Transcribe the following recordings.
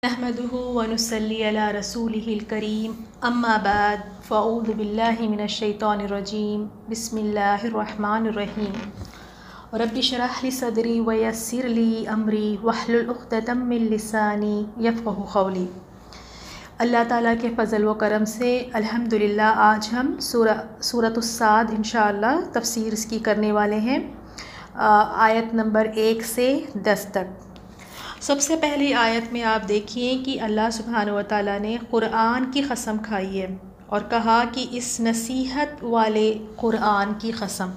نحمده ونصلي على رسوله الكريم اما بعد فاعوذ بالله من الشيطان الرجيم بسم الله الرحمن الرحيم رب اشرح لي صدري ويسر لي امري واحلل عقدة من لساني يفقهوا قولي۔ اللہ تعالیٰ کے فضل و کرم سے الحمدللہ آج ہم سورۃ الصاد انشاءاللہ تفسیر اس کی کرنے والے ہیں، آیت نمبر 1 سے 10 تک۔ سب سے پہلی آیت میں آپ دیکھیے کہ اللہ سبحانہ و تعالیٰ نے قرآن کی قسم کھائی ہے اور کہا کہ اس نصیحت والے قرآن کی قسم۔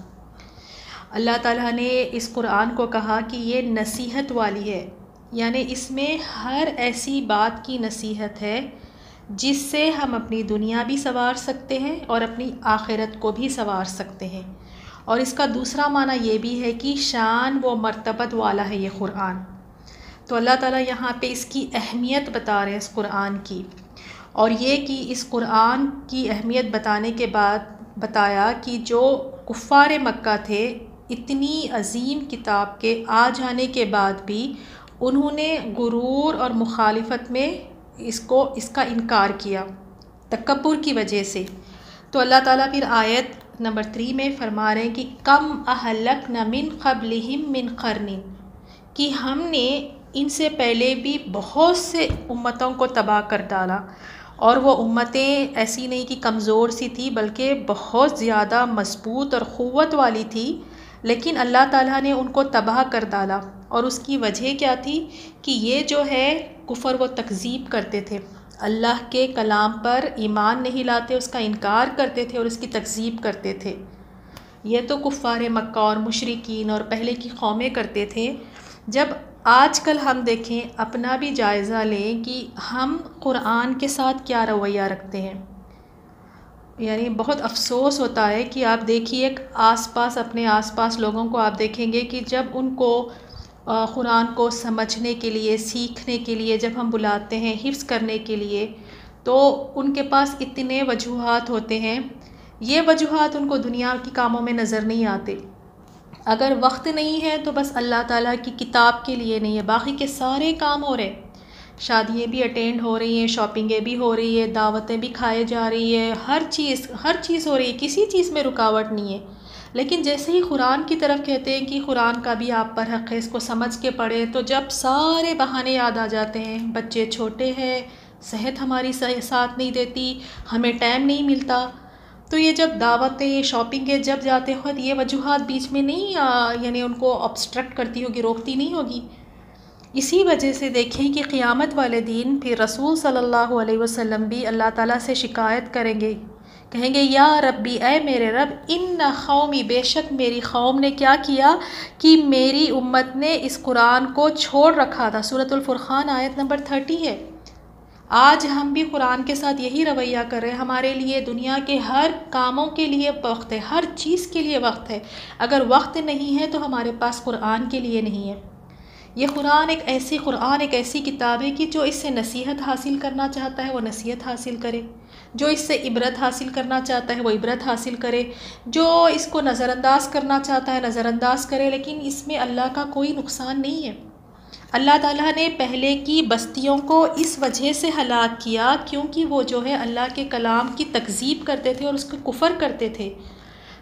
اللہ تعالیٰ نے اس قرآن کو کہا کہ یہ نصیحت والی ہے، یعنی اس میں ہر ایسی بات کی نصیحت ہے جس سے ہم اپنی دنیا بھی سنوار سکتے ہیں اور اپنی آخرت کو بھی سنوار سکتے ہیں، اور اس کا دوسرا معنی یہ بھی ہے کہ شان و مرتبت والا ہے یہ قرآن۔ تو اللہ تعالیٰ یہاں پہ اس کی اہمیت بتا رہے ہیں اس قرآن کی، اور یہ کہ اس قرآن کی اہمیت بتانے کے بعد بتایا کہ جو کفار مکہ تھے، اتنی عظیم کتاب کے آ جانے کے بعد بھی انہوں نے غرور اور مخالفت میں اس کا انکار کیا، تکبر کی وجہ سے۔ تو اللہ تعالیٰ پھر آیت نمبر 3 میں فرما رہے ہیں کہ کم اہلکنا من قبلہم من قرن، کہ ہم نے ان سے پہلے بھی بہت سے امتوں کو تباہ کر ڈالا، اور وہ امتیں ایسی نہیں کہ کمزور سی تھی بلکہ بہت زیادہ مضبوط اور قوت والی تھی، لیکن اللہ تعالیٰ نے ان کو تباہ کر ڈالا۔ اور اس کی وجہ کیا تھی کہ یہ جو ہے کفر و تکذیب کرتے تھے، اللہ کے کلام پر ایمان نہیں لاتے، اس کا انکار کرتے تھے اور اس کی تکذیب کرتے تھے۔ یہ تو کفار مکہ اور مشرکین اور پہلے کی قومیں کرتے تھے۔ جب آج کل ہم دیکھیں، اپنا بھی جائزہ لیں کہ ہم قرآن کے ساتھ کیا رویہ رکھتے ہیں۔ یعنی بہت افسوس ہوتا ہے کہ آپ دیکھیے اپنے آس پاس لوگوں کو آپ دیکھیں گے کہ جب ان کو قرآن کو سمجھنے کے لیے، سیکھنے کے لیے جب ہم بلاتے ہیں، حفظ کرنے کے لیے، تو ان کے پاس اتنے وجوہات ہوتے ہیں۔ یہ وجوہات ان کو دنیا کے کاموں میں نظر نہیں آتے۔ اگر وقت نہیں ہے تو بس اللہ تعالیٰ کی کتاب کے لیے نہیں ہے، باقی کے سارے کام ہو رہے، شادیاں بھی اٹینڈ ہو رہی ہیں، شاپنگیں بھی ہو رہی ہے، دعوتیں بھی کھائے جا رہی ہے، ہر چیز ہو رہی ہے، کسی چیز میں رکاوٹ نہیں ہے۔ لیکن جیسے ہی قرآن کی طرف کہتے ہیں کہ قرآن کا بھی آپ پر حق ہے، اس کو سمجھ کے پڑھیں، تو جب سارے بہانے یاد آ جاتے ہیں، بچے چھوٹے ہیں، صحت ہماری ساتھ نہیں دیتی، ہمیں ٹائم نہیں ملتا، تو یہ جب دعوتیں، شاپنگیں جب جاتے خود یہ وجوہات بیچ میں نہیں یعنی ان کو obstruct کرتی ہوگی، روکتی نہیں ہوگی۔ اسی وجہ سے دیکھیں کہ قیامت والے دن پھر رسول صلی اللہ علیہ وسلم بھی اللہ تعالیٰ سے شکایت کریں گے، کہیں گے یا ربی، اے میرے رب، ان قومی، بے شک میری قوم نے کیا کیا کہ میری امت نے اس قرآن کو چھوڑ رکھا تھا۔ سورۃ الفرقان آیت نمبر 30 ہے۔ آج ہم بھی قرآن کے ساتھ یہی رویہ کر رہے ہیں۔ ہمارے لیے دنیا کے ہر کاموں کے لیے وقت ہے، ہر چیز کے لیے وقت ہے، اگر وقت نہیں ہے تو ہمارے پاس قرآن کے لیے نہیں ہے۔ یہ قرآن ایک ایسی کتاب ہے کہ جو اس سے نصیحت حاصل کرنا چاہتا ہے وہ نصیحت حاصل کرے، جو اس سے عبرت حاصل کرنا چاہتا ہے وہ عبرت حاصل کرے، جو اس کو نظر انداز کرنا چاہتا ہے نظر انداز کرے، لیکن اس میں اللہ کا کوئی نقصان نہیں ہے۔ اللہ تعالیٰ نے پہلے کی بستیوں کو اس وجہ سے ہلاک کیا کیونکہ وہ جو ہے اللہ کے کلام کی تکذیب کرتے تھے اور اس کو کفر کرتے تھے۔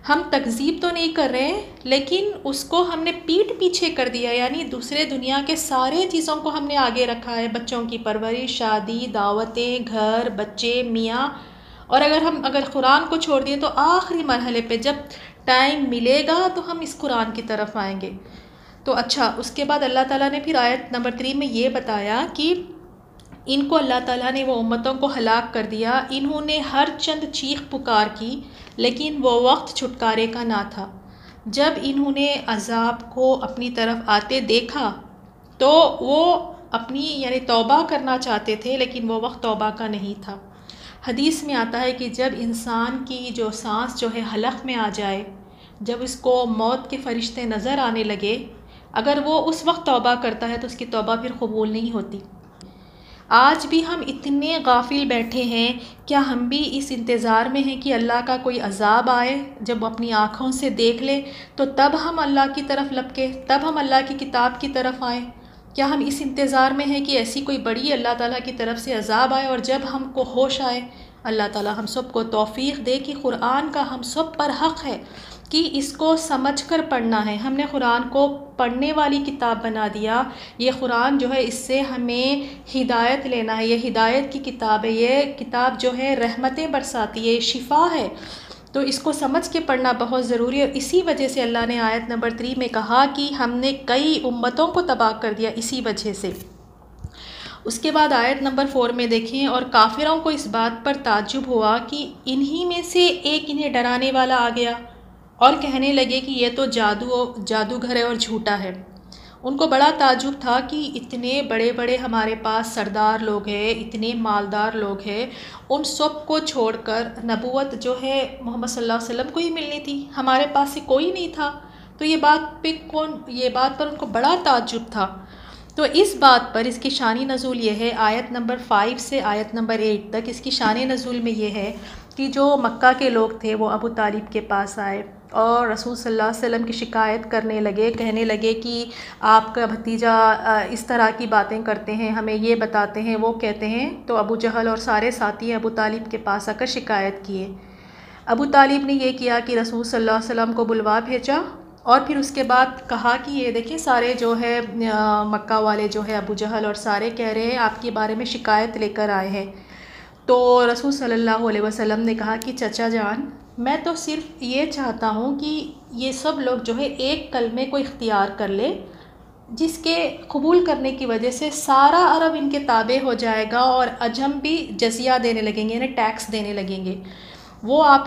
ہم تکذیب تو نہیں کر رہے لیکن اس کو ہم نے پیٹھ پیچھے کر دیا، یعنی دوسرے دنیا کے سارے چیزوں کو ہم نے آگے رکھا ہے، بچوں کی پرورش، شادی، دعوتیں، گھر، بچے، میاں، اور اگر قرآن کو چھوڑ دیے تو آخری مرحلے پہ جب ٹائم ملے گا تو ہم اس قرآن کی طرف آئیں گے۔ تو اچھا، اس کے بعد اللہ تعالیٰ نے پھر آیت نمبر 3 میں یہ بتایا کہ ان کو اللہ تعالیٰ نے وہ امتوں کو ہلاک کر دیا، انہوں نے ہر چند چیخ پکار کی لیکن وہ وقت چھٹکارے کا نہ تھا۔ جب انہوں نے عذاب کو اپنی طرف آتے دیکھا تو وہ اپنی یعنی توبہ کرنا چاہتے تھے، لیکن وہ وقت توبہ کا نہیں تھا۔ حدیث میں آتا ہے کہ جب انسان کی جو سانس جو ہے حلق میں آ جائے، جب اس کو موت کے فرشتے نظر آنے لگے، اگر وہ اس وقت توبہ کرتا ہے تو اس کی توبہ پھر قبول نہیں ہوتی۔ آج بھی ہم اتنے غافل بیٹھے ہیں، کیا ہم بھی اس انتظار میں ہیں کہ اللہ کا کوئی عذاب آئے، جب اپنی آنکھوں سے دیکھ لے تو تب ہم اللہ کی طرف لپکے، تب ہم اللہ کی کتاب کی طرف آئیں؟ کیا ہم اس انتظار میں ہیں کہ ایسی کوئی بڑی اللہ تعالیٰ کی طرف سے عذاب آئے، اور جب ہم کو ہوش آئے اللہ تعالیٰ ہم سب کو توفیق دے کہ قرآن کا ہم سب پر حق ہے کہ اس کو سمجھ کر پڑھنا ہے۔ ہم نے قرآن کو پڑھنے والی کتاب بنا دیا، یہ قرآن جو ہے اس سے ہمیں ہدایت لینا ہے، یہ ہدایت کی کتاب ہے، یہ کتاب جو ہے رحمتیں برساتی ہے، شفا ہے، تو اس کو سمجھ کے پڑھنا بہت ضروری ہے۔ اسی وجہ سے اللہ نے آیت نمبر 3 میں کہا کہ ہم نے کئی امتوں کو تباہ کر دیا اسی وجہ سے۔ اس کے بعد آیت نمبر 4 میں دیکھیں، اور کافروں کو اس بات پر تعجب ہوا کہ انہی میں سے ایک انہیں ڈرانے والا آ گیا اور کہنے لگے کہ یہ تو جادوگر ہے اور جھوٹا ہے۔ ان کو بڑا تعجب تھا کہ اتنے بڑے بڑے ہمارے پاس سردار لوگ ہیں، اتنے مالدار لوگ ہیں، ان سب کو چھوڑ کر نبوت جو ہے محمد صلی اللہ علیہ وسلم کو ہی ملنی تھی، ہمارے پاس سے کوئی نہیں تھا۔ تو یہ بات پر ان کو بڑا تعجب تھا۔ تو اس بات پر اس کی شان نزول یہ ہے، آیت نمبر 5 سے آیت نمبر 8 تک اس کی شان نزول میں یہ ہے کہ جو مکہ کے لوگ تھے وہ ابو طالب کے پاس آئے اور رسول صلی اللہ علیہ وسلم کی شکایت کرنے لگے، کہنے لگے کہ آپ کا بھتیجا اس طرح کی باتیں کرتے ہیں، ہمیں یہ بتاتے ہیں، وہ کہتے ہیں۔ تو ابو جہل اور سارے ساتھی ابو طالب کے پاس آ کر شکایت کیے۔ ابو طالب نے یہ کیا کہ رسول صلی اللہ علیہ وسلم کو بلوا بھیجا، اور پھر اس کے بعد کہا کہ یہ دیکھیں سارے جو ہے مکہ والے جو ہے ابو جہل اور سارے کہہ رہے ہیں آپ کے بارے میں شکایت لے کر آئے ہیں۔ تو رسول صلی اللہ علیہ وسلم نے کہا کہ چچا جان، میں تو صرف یہ چاہتا ہوں کہ یہ سب لوگ جو ہے ایک کلمے کو اختیار کر لے، جس کے قبول کرنے کی وجہ سے سارا عرب ان کے تابع ہو جائے گا اور عجم بھی جزیہ دینے لگیں گے، یعنی ٹیکس دینے لگیں گے۔ وہ آپ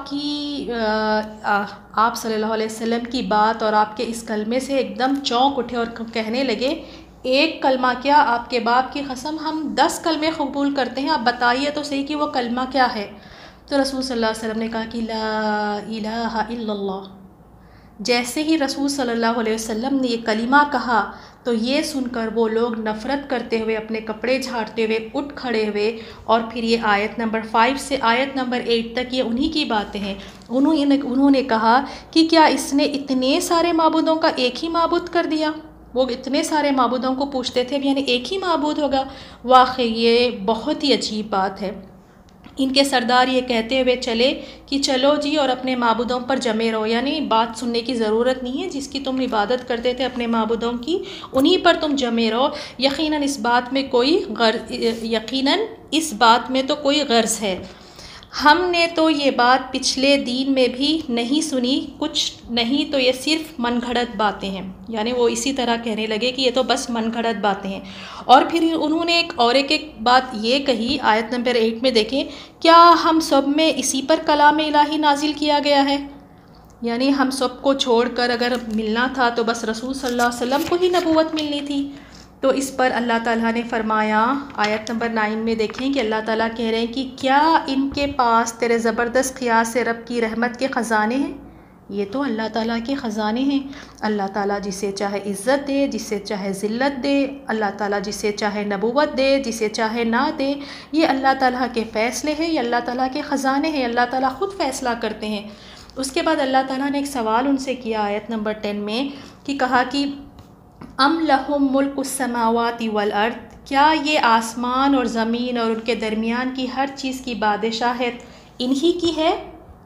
صلی اللہ علیہ وسلم کی بات اور آپ کے اس کلمے سے ایک دم چونک اٹھے اور کہنے لگے ایک کلمہ کیا، آپ کے باپ کی قسم ہم 10 کلمے قبول کرتے ہیں، آپ بتائیے تو صحیح کہ وہ کلمہ کیا ہے۔ تو رسول صلی اللہ علیہ وسلم نے کہا کہ لا الہ الا اللہ۔ جیسے ہی رسول صلی اللہ علیہ وسلم نے یہ کلمہ کہا تو یہ سن کر وہ لوگ نفرت کرتے ہوئے، اپنے کپڑے جھاڑتے ہوئے اٹھ کھڑے ہوئے، اور پھر یہ آیت نمبر 5 سے آیت نمبر 8 تک یہ انہی کی باتیں ہیں۔ انہوں نے کہا کہ کیا اس نے اتنے سارے معبودوں کا ایک ہی معبود کر دیا؟ وہ اتنے سارے معبودوں کو پوچھتے تھے، یعنی ایک ہی معبود ہوگا؟ واقعی یہ بہت ہی عجیب بات ہے۔ ان کے سردار یہ کہتے ہوئے چلے کہ چلو جی اور اپنے معبودوں پر جمے رہو، یعنی بات سننے کی ضرورت نہیں ہے، جس کی تم عبادت کرتے تھے اپنے معبودوں کی انہی پر تم جمے رہو۔ یقیناً اس بات میں تو کوئی غرض ہے، ہم نے تو یہ بات پچھلے دین میں بھی نہیں سنی، کچھ نہیں تو یہ صرف من گھڑت باتیں ہیں۔ یعنی وہ اسی طرح کہنے لگے کہ یہ تو بس من گھڑت باتیں ہیں۔ اور پھر انہوں نے ایک بات یہ کہی، آیت نمبر 8 میں دیکھیں، کیا ہم سب میں اسی پر کلام الہی نازل کیا گیا ہے؟ یعنی ہم سب کو چھوڑ کر اگر ملنا تھا تو بس رسول صلی اللہ علیہ وسلم کو ہی نبوت ملنی تھی۔ تو اس پر اللہ تعالیٰ نے فرمایا، آیت نمبر 9 میں دیکھیں کہ اللہ تعالیٰ کہہ رہے ہیں کہ کیا ان کے پاس تیرے زبردست قیاس سے رب کی رحمت کے خزانے ہیں؟ یہ تو اللہ تعالیٰ کے خزانے ہیں۔ اللہ تعالیٰ جسے چاہے عزت دے، جسے چاہے ذلت دے، اللہ تعالیٰ جسے چاہے نبوت دے، جسے چاہے نہ دے، یہ اللہ تعالیٰ کے فیصلے ہیں، یہ اللہ تعالیٰ کے خزانے ہیں، اللہ تعالیٰ خود فیصلہ کرتے ہیں۔ اس کے بعد اللہ تعالیٰ نے ایک سوال ان سے کیا آیت نمبر 10 میں، کہ کہا کہ ام لہم ملک السماوات والارض، کیا یہ آسمان اور زمین اور ان کے درمیان کی ہر چیز کی بادشاہت انہی کی ہے؟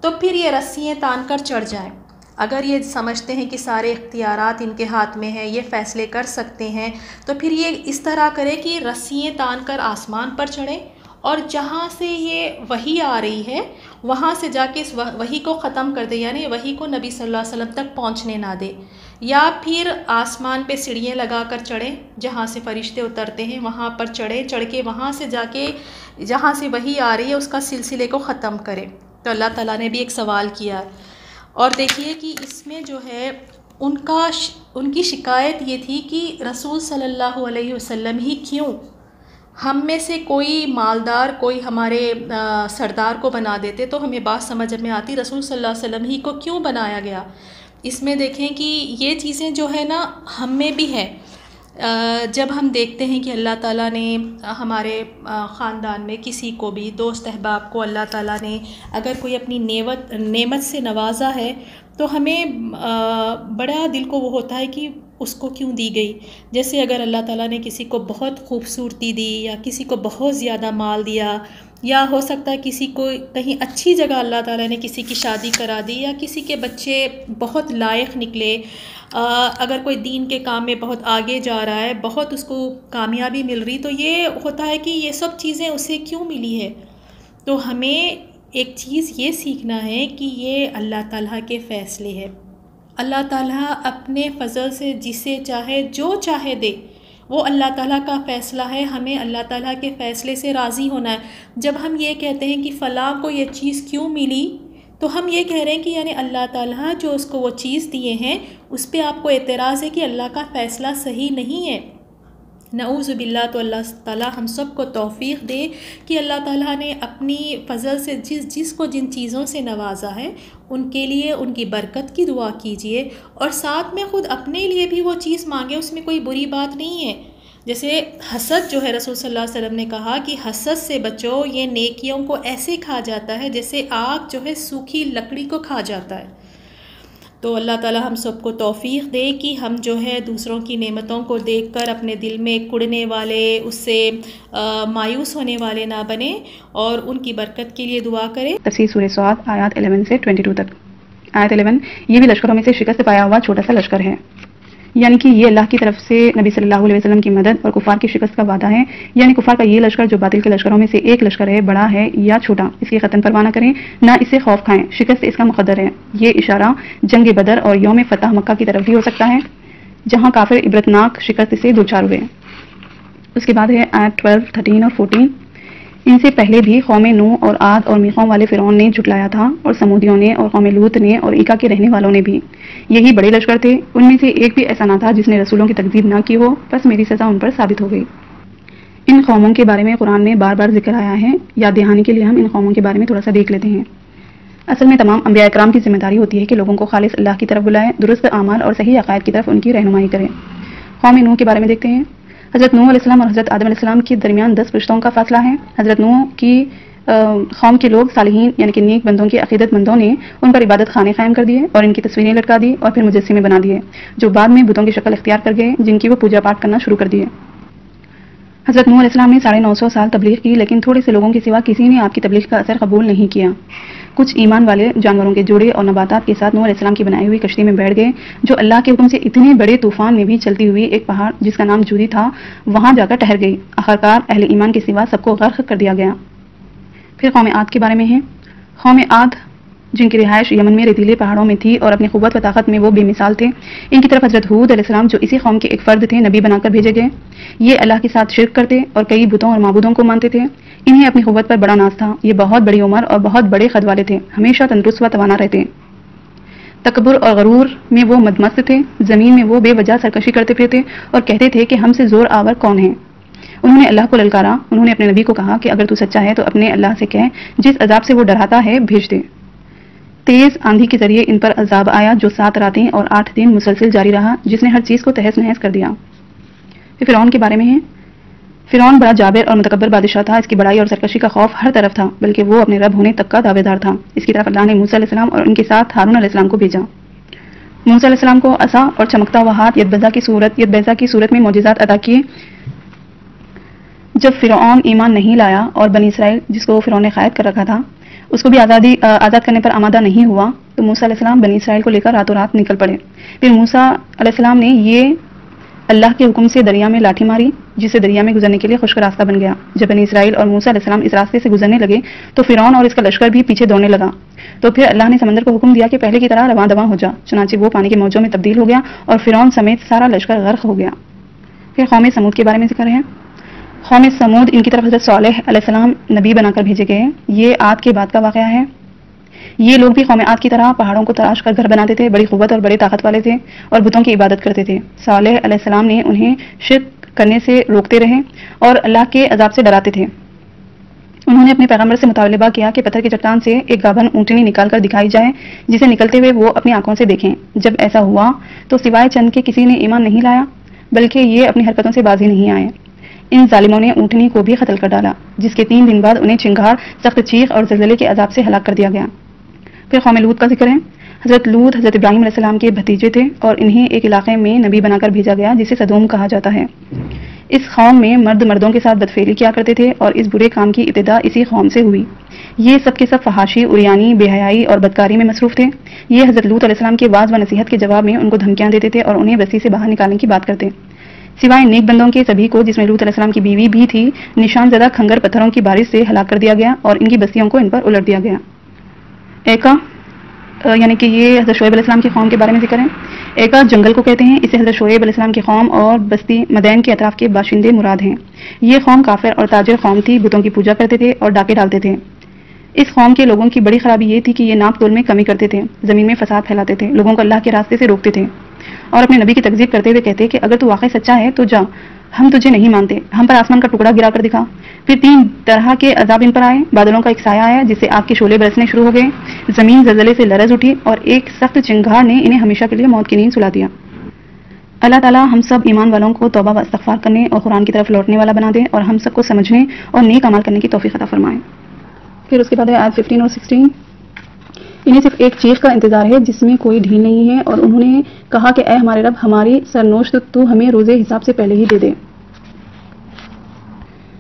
تو پھر یہ رسیاں تان کر چڑھ جائیں۔ اگر یہ سمجھتے ہیں کہ سارے اختیارات ان کے ہاتھ میں ہیں، یہ فیصلے کر سکتے ہیں، تو پھر یہ اس طرح کرے کہ رسیاں تان کر آسمان پر چڑھیں، اور جہاں سے یہ وحی آ رہی ہے وہاں سے جا کے اس وحی کو ختم کر دے، یعنی وحی کو نبی صلی اللہ علیہ وسلم تک پہنچنے نہ دے، یا پھر آسمان پہ سیڑھیاں لگا کر چڑھیں، جہاں سے فرشتے اترتے ہیں وہاں پر چڑھ کے وہاں سے جا کے جہاں سے وحی آ رہی ہے اس کا سلسلے کو ختم کرے۔ تو اللہ تعالیٰ نے بھی ایک سوال کیا ہے، اور دیکھیے کہ اس میں جو ہے ان کی شکایت یہ تھی کہ رسول صلی اللہ علیہ وسلم ہی کیوں، ہم میں سے کوئی مالدار کوئی ہمارے سردار کو بنا دیتے تو ہمیں بات سمجھ میں آتی، رسول صلی اللہ علیہ وسلم ہی کو کیوں بنایا گیا؟ اس میں دیکھیں کہ یہ چیزیں جو ہے نا ہم میں بھی ہے۔ جب ہم دیکھتے ہیں کہ اللہ تعالیٰ نے ہمارے خاندان میں کسی کو بھی دوست احباب کو اللہ تعالیٰ نے اگر کوئی اپنی نعمت سے نوازا ہے تو ہمیں بڑا دل کو وہ ہوتا ہے کہ اس کو کیوں دی گئی؟ جیسے اگر اللہ تعالیٰ نے کسی کو بہت خوبصورتی دی یا کسی کو بہت زیادہ مال دیا، یا ہو سکتا ہے کسی کو کہیں اچھی جگہ اللہ تعالیٰ نے کسی کی شادی کرا دی، یا کسی کے بچے بہت لائق نکلے، اگر کوئی دین کے کام میں بہت آگے جا رہا ہے، بہت اس کو کامیابی مل رہی، تو یہ ہوتا ہے کہ یہ سب چیزیں اسے کیوں ملی ہے؟ تو ہمیں ایک چیز یہ سیکھنا ہے کہ یہ اللہ تعالیٰ کے فیصلے ہے۔ اللہ تعالیٰ اپنے فضل سے جسے چاہے جو چاہے دے، وہ اللہ تعالیٰ کا فیصلہ ہے، ہمیں اللہ تعالیٰ کے فیصلے سے راضی ہونا ہے۔ جب ہم یہ کہتے ہیں کہ فلاں کو یہ چیز کیوں ملی، تو ہم یہ کہہ رہے ہیں کہ یعنی اللہ تعالیٰ جو اس کو وہ چیز دیے ہیں اس پہ آپ کو اعتراض ہے کہ اللہ کا فیصلہ صحیح نہیں ہے۔ نعوذ باللہ۔ تو اللہ تعالیٰ ہم سب کو توفیق دے کہ اللہ تعالیٰ نے اپنی فضل سے جس کو جن چیزوں سے نوازا ہے ان کے لیے ان کی برکت کی دعا کیجئے، اور ساتھ میں خود اپنے لیے بھی وہ چیز مانگے، اس میں کوئی بری بات نہیں ہے۔ جیسے حسد جو ہے، رسول صلی اللہ علیہ وسلم نے کہا کہ حسد سے بچو، یہ نیکیوں کو ایسے کھا جاتا ہے جیسے آگ جو ہے سوکھی لکڑی کو کھا جاتا ہے۔ تو اللہ تعالیٰ ہم سب کو توفیق دے کہ ہم جو ہے دوسروں کی نعمتوں کو دیکھ کر اپنے دل میں کڑنے والے، اس سے مایوس ہونے والے نہ بنیں، اور ان کی برکت کے لیے دعا کریں۔ تفسیر سورہ صاد آیات 11 سے 22 تک۔ آیت 11، یہ بھی لشکروں میں سے شکست پایا ہوا چھوٹا سا لشکر ہے، یعنی کہ یہ اللہ کی طرف سے نبی صلی اللہ علیہ وسلم کی مدد اور کفار کی شکست کا وعدہ ہے۔ یعنی کفار کا یہ لشکر جو باطل کے لشکروں میں سے ایک لشکر ہے، بڑا ہے یا چھوٹا، اس کی قطعاً پرواہ نہ کریں، نہ اس سے خوف کھائیں، شکست اس کا مقدر ہے۔ یہ اشارہ جنگ بدر اور یوم فتح مکہ کی طرف بھی ہو سکتا ہے، جہاں کافر عبرتناک شکست سے دوچار ہوئے۔ اس کے بعد ہے آیت 12، 13 اور 14۔ ان سے پہلے بھی قوم نوح اور عاد اور میقوم والے فرعون نے جھٹلایا تھا، اور سمودیوں نے اور قوم لوط نے اور ایکا کے رہنے والوں نے بھی۔ یہی بڑے لشکر تھے، ان میں سے ایک بھی ایسا نہ تھا جس نے رسولوں کی تکذیب نہ کی ہو، بس میری سزا ان پر ثابت ہو گئی۔ ان قوموں کے بارے میں قرآن میں بار بار ذکر آیا ہے، یاد دہانی کے لیے ہم ان قوموں کے بارے میں تھوڑا سا دیکھ لیتے ہیں۔ اصل میں تمام انبیاء اکرام کی ذمہ داری ہوتی ہے کہ لوگوں کو خالص اللہ کی طرف بلائیں، درست اعمال اور صحیح عقائد کی طرف ان کی رہنمائی کریں۔ قوم نوح کے بارے میں دیکھتے ہیں۔ حضرت نوح علیہ السلام اور حضرت آدم علیہ السلام کے درمیان 10 پشتوں کا فاصلہ ہے۔ حضرت نوح کی قوم کے لوگ صالحین یعنی کہ نیک بندوں کے عقیدت مندوں نے ان پر عبادت خانے قائم کر دیے اور ان کی تصویریں لٹکا دی اور پھر مجسمے بنا دیے، جو بعد میں بتوں کی شکل اختیار کر گئے، جن کی وہ پوجا پاٹ کرنا شروع کر دیے۔ حضرت نوح علیہ السلام نے 950 سال تبلیغ کی، لیکن تھوڑے سے لوگوں کے سوا کسی نے آپ کی تبلیغ کا اثر قبول نہیں کیا۔ کچھ ایمان والے جانوروں کے جوڑے اور نباتات کے ساتھ نوح علیہ السلام کی بنائی ہوئی کشتی میں بیٹھ گئے، جو اللہ کے حکم سے اتنے بڑے طوفان میں بھی چلتی ہوئی ایک پہاڑ جس کا نام جودی تھا وہاں جا کر ٹھہر گئی۔ آخرکار اہل ایمان کے سوا سب کو غرق کر دیا گیا۔ پھر قوم عاد کے بارے میں ہے۔ قوم عاد جن کی رہائش یمن میں ریتیلے پہاڑوں میں تھی اور اپنی قوت و طاقت میں وہ بے مثال تھے، ان کی طرف حضرت ہود علیہ السلام جو اسی قوم کے ایک فرد تھے نبی بنا کر بھیجے گئے۔ یہ اللہ کے ساتھ شرک کرتے اور کئی بتوں اور معبودوں کو مانتے تھے۔ انہیں اپنی قوت پر بڑا ناز تھا، یہ بہت بڑی عمر اور بہت بڑے قد والے تھے، ہمیشہ تندرست و توانا رہتے۔ تکبر اور غرور میں وہ مدمست تھے، زمین میں وہ بے وجہ سرکشی کرتے پھرتے اور کہتے تھے کہ ہم سے زور آور کون ہے۔ انہوں نے اللہ کو للکارا، انہوں نے اپنے نبی کو کہا کہ اگر تو سچا ہے تو اپنے اللہ سے کہہ جس عذاب سے وہ ڈراتا ہے بھیج دے۔ تیز آندھی کے ذریعے ان پر عذاب آیا جو 7 راتیں اور 8 دن مسلسل جاری رہا، جس نے ہر چیز کو تہس نہس کر دیا۔ پھر فرعون کے بارے میں ہے۔ فرعون بڑا جابر اور متکبر بادشاہ تھا، اس کی بڑائی اور سرکشی کا خوف ہر طرف تھا، بلکہ وہ اپنے رب ہونے تک کا دعوے دار تھا۔ اس کی طرف اللہ نے موسیٰ علیہ السلام اور ان کے ساتھ ہارون علیہ السلام کو بھیجا۔ موسیٰ علیہ السلام کو عصا اور چمکتا ہوا ہاتھ یدبیضا کی صورت میں معجزات عطا کیے۔ جب فرعون ایمان نہیں لایا اور بنی اسرائیل جس کو فرعون نے قائد کر رکھا تھا اس کو بھی آزاد کرنے پر آمادہ نہیں ہوا، تو موسیٰ علیہ السلام بنی اسرائیل کو لے کر راتوں رات نکل پڑے۔ پھر موسیٰ علیہ السلام نے یہ اللہ کے حکم سے دریا میں لاٹھی ماری، جس سے دریا میں گزرنے کے لیے خشک راستہ بن گیا۔ جب بنی اسرائیل اور موسیٰ علیہ السلام اس راستے سے گزرنے لگے تو فرعون اور اس کا لشکر بھی پیچھے دوڑنے لگا۔ تو پھر اللہ نے سمندر کو حکم دیا کہ پہلے کی طرح رواں دواں ہو جا، چنانچہ وہ پانی کے موجوں میں تبدیل ہو گیا اور فرعون سمیت سارا لشکر غرق ہو گیا۔ پھر قوم سمود کے بارے میں ذکر ہے۔ قوم سمود ان کی طرف حضرت صالح علیہ السلام نبی بنا کر بھیجے گئے۔ یہ عاد کے بعد کا واقعہ ہے۔ یہ لوگ بھی قوم عاد کی طرح پہاڑوں کو تراش کر گھر بناتے تھے، بڑی قوت اور بڑے طاقت والے تھے اور بتوں کی عبادت کرتے تھے۔ صالح علیہ السلام نے انہیں شرک کرنے سے روکتے رہے اور اللہ کے عذاب سے ڈراتے تھے۔ انہوں نے اپنے پیغمبر سے مطالبہ کیا کہ پتھر کی چٹان سے ایک گابن اونٹنی نکال کر دکھائی جائے جسے نکلتے ہوئے وہ اپنی آنکھوں سے دیکھیں۔ جب ایسا ہوا تو سوائے چند کے کسی نے ایمان نہیں لایا، بلکہ یہ اپنی حرکتوں سے بازی نہیں آئے۔ ان ظالموں نے اونٹنی کو بھی قتل کر ڈالا، جس کے 3 دن بعد انہیں چنگھاڑ، سخت چیخ اور زلزلے کے عذاب سے ہلاک کر دیا گیا۔ پھر قوم لوط کا ذکر ہے۔ حضرت لوط حضرت ابراہیم علیہ السلام کے بھتیجے تھے اور انہیں ایک علاقے میں نبی بنا کر بھیجا گیا جسے سدوم کہا جاتا ہے۔ اس قوم میں مرد مردوں کے ساتھ بدفعلی کیا کرتے تھے اور اس برے کام کی ابتدا اسی قوم سے ہوئی۔ یہ سب کے سب فحاشی، عریانی، بے حیائی اور بدکاری میں مصروف تھے۔ یہ حضرت لوط علیہ السلام کے وعظ و نصیحت کے جواب میں ان کو دھمکیاں دیتے تھے اور انہیں بستی سے باہر نکالنے کی بات کرتے۔ سوائے نیک بندوں کے سبھی کو، جس میں لوط علیہ السلام کی بیوی بھی تھی، نشان زدہ کھنگر پتھروں کی بارش سے ہلاک کر دیا گیا اور ان کی بستیوں کو ان پر الٹ دیا گیا۔ ایکا یعنی کہ یہ حضرت شعیب علیہ السلام کی قوم کے بارے میں ذکر ہے۔ ایکا جنگل کو کہتے ہیں، اسے حضرت شعیب علیہ السلام کی قوم اور بستی مدین کے اطراف کے باشندے مراد ہیں۔ یہ قوم کافر اور تاجر قوم تھی، بتوں کی پوجا کرتے تھے اور ڈاکے ڈالتے تھے۔ اس قوم کے لوگوں کی بڑی خرابی یہ تھی کہ یہ ناپ تول میں کمی کرتے تھے، زمین میں فساد پھیلاتے تھے، لوگوں کو اللہ کے راستے سے روکتے تھے اور اپنے نبی کی تکذیب کرتے ہوئے کہتے کہ اگر تو واقعی سچا ہے تو جا، ہم تجھے نہیں مانتے، ہم پر آسمان کا ٹکڑا گرا کر دکھا۔ پھر 3 طرح کے عذاب ان پر آئے، بادلوں کا ایک سایہ آیا جس سے آگ کے شعلے برسنے شروع ہو گئے، زمین زلزلے سے لرز اٹھی اور ایک سخت چنگھاڑ نے انہیں ہمیشہ کے لیے موت کی نیند سلا دیا۔ اللہ تعالیٰ ہم سب ایمان والوں کو توبہ و استغفار کرنے اور قرآن کی طرف لوٹنے والا بنا دے اور ہم سب کو سمجھنے اور نیک عمل کرنے کی توفیق عطا فرمائے۔ پھر اس کے بعد ہے آیت 15 اور 16۔ انہیں صرف ایک چیخ کا انتظار ہے جس میں کوئی ڈھیل نہیں ہے، اور انہوں نے کہا کہ اے ہمارے رب، ہماری سرنوشت تو ہمیں روز حساب سے پہلے ہی دے دے۔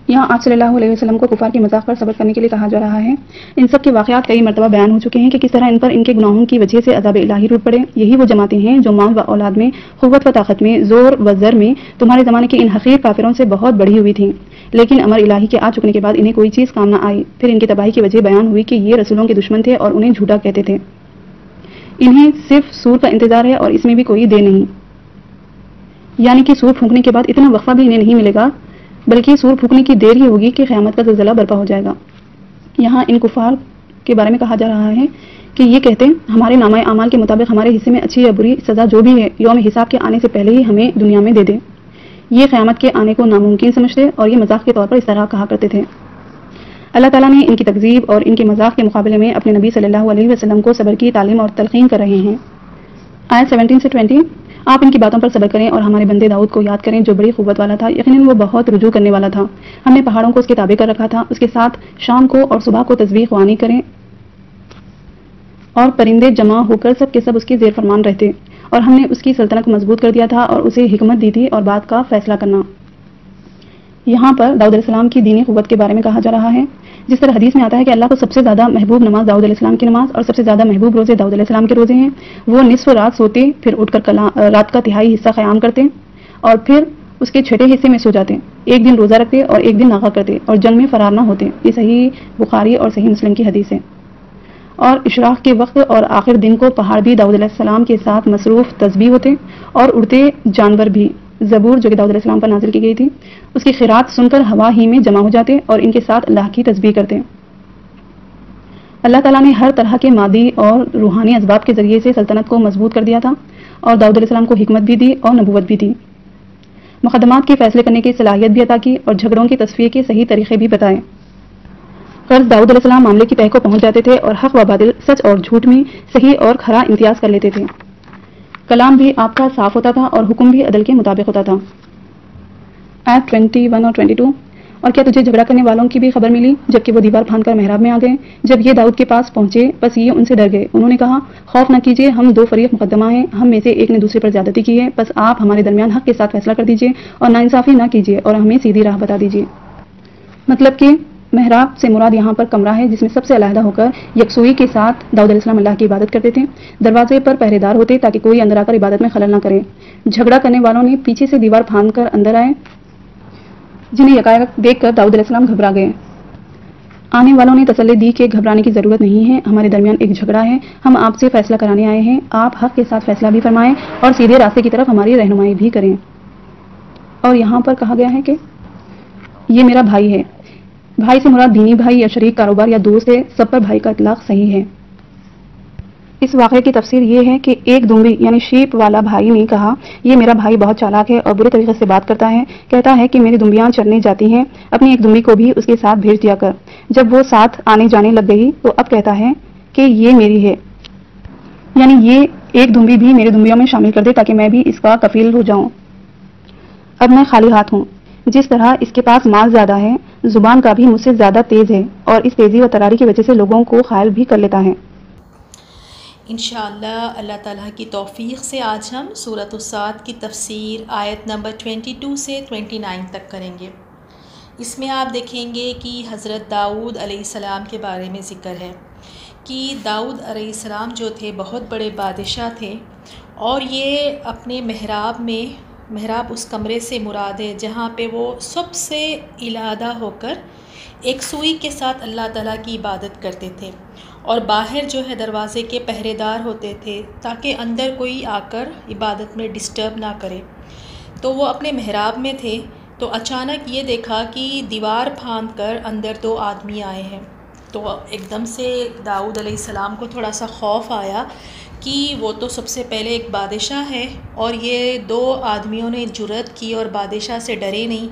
یہاں آپ صلی اللہ علیہ وسلم کو کفار کی مذاق پر صبر کرنے کے لیے کہا جا رہا ہے۔ ان سب کے واقعات کئی مرتبہ بیان ہو چکے ہیں کہ کس طرح ان پر ان کے گناہوں کی وجہ سے عذاب الہی ٹوٹ پڑے۔ یہی وہ جماعتیں ہیں جو مال و اولاد میں، قوت و طاقت میں، زور و زر میں تمہارے زمانے کے ان حقیر کافروں سے بہت بڑھی ہوئی تھیں، لیکن امر الہی کے آ چکنے کے بعد انہیں کوئی چیز کام نہ آئی۔ پھر ان کی تباہی کی وجہ بیان ہوئی کہ یہ رسولوں کے دشمن تھے اور انہیں جھوٹا کہتے تھے۔ انہیں صرف سور کا انتظار ہے اور اس میں بھی کوئی دیر نہیں، یعنی کہ سور پھونکنے کے بعد اتنا وقفہ بھی انہیں نہیں ملے گا، بلکہ سور پھونکنے کی دیر ہی ہوگی کہ قیامت کا زلزلہ برپا ہو جائے گا۔ یہاں ان کفار کے بارے میں کہا جا رہا ہے کہ یہ کہتے ہمارے نامہ اعمال کے مطابق ہمارے حصے میں اچھی یا بری سزا جو بھی ہے یوم حساب کے آنے سے پہلے ہی ہمیں دنیا میں دے دے۔ یہ قیامت کے آنے کو ناممکن سمجھتے اور یہ مذاق کے طور پر اس طرح کہا کرتے تھے۔ اللہ تعالیٰ نے ان کی تکذیب اور ان کے مذاق کے مقابلے میں اپنے نبی صلی اللہ علیہ وسلم کو صبر کی تعلیم اور تلقین کر رہے ہیں۔ آیت 17 سے 20۔ آپ ان کی باتوں پر صبر کریں اور ہمارے بندے داؤد کو یاد کریں جو بڑی قوت والا تھا، یقیناً وہ بہت رجوع کرنے والا تھا۔ ہم نے پہاڑوں کو اس کے تابع کر رکھا تھا، اس کے ساتھ شام کو اور صبح کو تسبیح خوانی کریں اور پرندے جمع ہو کر سب کے سب اس کے زیر فرمان رہتے، اور ہم نے اس کی سلطنت کو مضبوط کر دیا تھا اور اسے حکمت دی تھی اور بات کا فیصلہ کرنا۔ یہاں پر داؤد علیہ السلام کی دینی قوت کے بارے میں کہا جا رہا ہے۔ جس طرح حدیث میں آتا ہے کہ اللہ کو سب سے زیادہ محبوب نماز داؤد علیہ السلام کی نماز اور سب سے زیادہ محبوب روزے داؤد علیہ السلام کے روزے ہیں۔ وہ نصف رات سوتے، پھر اٹھ کر رات کا تہائی حصہ قیام کرتے اور پھر اس کے چھٹے حصے میں سو جاتے، ایک دن روزہ رکھتے اور ایک دن ناغہ کرتے اور جنگ میں فرار نہ ہوتے۔ یہ صحیح بخاری اور صحیح مسلم کی حدیث ہے۔ اور اشراق کے وقت اور آخر دن کو پہاڑ بھی داؤد علیہ السلام کے ساتھ مصروف تسبیح ہوتے اور اڑتے جانور بھی۔ زبور جو کہ داؤد علیہ السلام پر نازل کی گئی تھی، اس کی قرات سن کر ہوا ہی میں جمع ہو جاتے اور ان کے ساتھ اللہ کی تسبیح کرتے۔ اللہ تعالیٰ نے ہر طرح کے مادی اور روحانی اسباب کے ذریعے سے سلطنت کو مضبوط کر دیا تھا اور داؤد علیہ السلام کو حکمت بھی دی اور نبوت بھی دی، مقدمات کے فیصلے کرنے کی صلاحیت بھی عطا کی اور جھگڑوں کی تصفیے کے صحیح طریقے بھی بتائے۔ قرض داؤد علیہ السلام معاملے کی تہہ کو پہنچ جاتے تھے اور حق و باطل، سچ اور جھوٹ میں صحیح اور کھرا امتیاز کر لیتے تھے۔ کلام بھی آپ کا صاف ہوتا تھا اور حکم بھی عدل کے مطابق ہوتا تھا۔ آیت 21 اور 22۔ اور کیا تجھے جھگڑا کرنے والوں کی بھی خبر ملی جبکہ وہ دیوار پھاند کر محراب میں آ گئے؟ جب یہ داؤد کے پاس پہنچے بس یہ ان سے ڈر گئے۔ انہوں نے کہا خوف نہ کیجیے، ہم 2 فریق مقدمہ ہیں، ہم میں سے ایک نے دوسرے پر زیادتی کی ہے، بس آپ ہمارے درمیان حق کے ساتھ فیصلہ کر دیجیے اور ناانصافی نہ کیجیے اور ہمیں سیدھی راہ بتا دیجیے۔ مطلب کہ محراب سے مراد یہاں پر کمرہ ہے جس میں سب سے علیحدہ ہو کر یکسوئی کے ساتھ داؤد علیہ السلام اللہ کی عبادت کرتے تھے۔ دروازے پر پہرے دار ہوتے تاکہ کوئی اندر آ کر عبادت میں خلل نہ کرے۔ جھگڑا کرنے والوں نے پیچھے سے دیوار پھاند کر اندر آئے جنہیں یکایک دیکھ کر داؤد علیہ السلام گھبرا گئے۔ آنے والوں نے تسلی دی کہ گھبرانے کی ضرورت نہیں ہے، ہمارے درمیان ایک جھگڑا ہے، ہم آپ سے فیصلہ کرانے آئے ہیں، آپ حق کے ساتھ فیصلہ بھی فرمائیں اور سیدھے راستے کی طرف ہماری رہنمائی بھی کریں۔ اور یہاں پر کہا گیا ہے کہ یہ میرا بھائی ہے۔ بھائی سے مراد دینی بھائی یا شریک کاروبار یا دوست ہے، سب پر بھائی کا اطلاق صحیح ہے۔ اس واقعے کی تفسیر یہ ہے کہ ایک دمبی یعنی شیپ والا بھائی نے کہا یہ میرا بھائی بہت چالاک ہے اور برے طریقے سے بات کرتا ہے، کہتا ہے کہ میری دمبیاں چرنے جاتی ہیں، اپنی ایک دمبی کو بھی اس کے ساتھ بھیج دیا کر۔ جب وہ ساتھ آنے جانے لگ گئی تو اب کہتا ہے کہ یہ میری ہے، یعنی یہ ایک دمبی بھی میرے دمبیوں میں شامل کر دے تاکہ میں بھی اس کا کفیل ہو جاؤں۔ اب میں خالی ہاتھ ہوں۔ جس طرح اس کے پاس مال زیادہ ہے، زبان کا بھی مجھ سے زیادہ تیز ہے اور اس تیزی و تراری کی وجہ سے لوگوں کو قائل بھی کر لیتا ہے۔ انشاءاللہ اللہ تعالیٰ کی توفیق سے آج ہم سورۃ الصاد کی تفسیر آیت نمبر 22 سے 29 تک کریں گے۔ اس میں آپ دیکھیں گے کہ حضرت داؤد علیہ السلام کے بارے میں ذکر ہے کہ داؤد علیہ السلام جو تھے بہت بڑے بادشاہ تھے، اور یہ اپنے محراب اس کمرے سے مراد ہے جہاں پہ وہ سب سے علیحدہ ہو کر ایک سوئی کے ساتھ اللہ تعالیٰ کی عبادت کرتے تھے، اور باہر جو ہے دروازے کے پہرے دار ہوتے تھے تاکہ اندر کوئی آ کر عبادت میں ڈسٹرب نہ کرے۔ تو وہ اپنے محراب میں تھے تو اچانک یہ دیکھا کہ دیوار پھاند کر اندر 2 آدمی آئے ہیں۔ تو ایک دم سے داؤد علیہ السلام کو تھوڑا سا خوف آیا کہ وہ تو سب سے پہلے ایک بادشاہ ہے، اور یہ 2 آدمیوں نے جرأت کی اور بادشاہ سے ڈرے نہیں،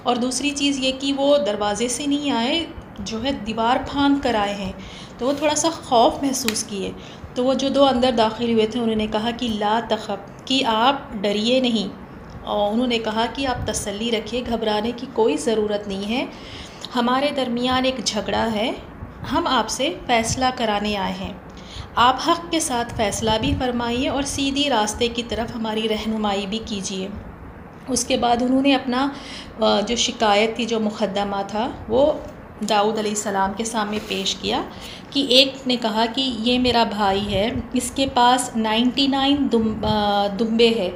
اور دوسری چیز یہ کہ وہ دروازے سے نہیں آئے، جو ہے دیوار پھاند کر آئے ہیں، تو وہ تھوڑا سا خوف محسوس کیے۔ تو وہ جو 2 اندر داخل ہوئے تھے انہوں نے کہا کہ لا تخف، کہ آپ ڈریے نہیں، اور انہوں نے کہا کہ آپ تسلی رکھیے، گھبرانے کی کوئی ضرورت نہیں ہے، ہمارے درمیان ایک جھگڑا ہے، ہم آپ سے فیصلہ کرانے آئے ہیں، آپ حق کے ساتھ فیصلہ بھی فرمائیے اور سیدھی راستے کی طرف ہماری رہنمائی بھی کیجیے۔ اس کے بعد انہوں نے اپنا جو شکایت تھی، جو مقدمہ تھا، وہ داؤد علیہ السلام کے سامنے پیش کیا کہ ایک نے کہا کہ یہ میرا بھائی ہے، اس کے پاس 99 دمبے ہے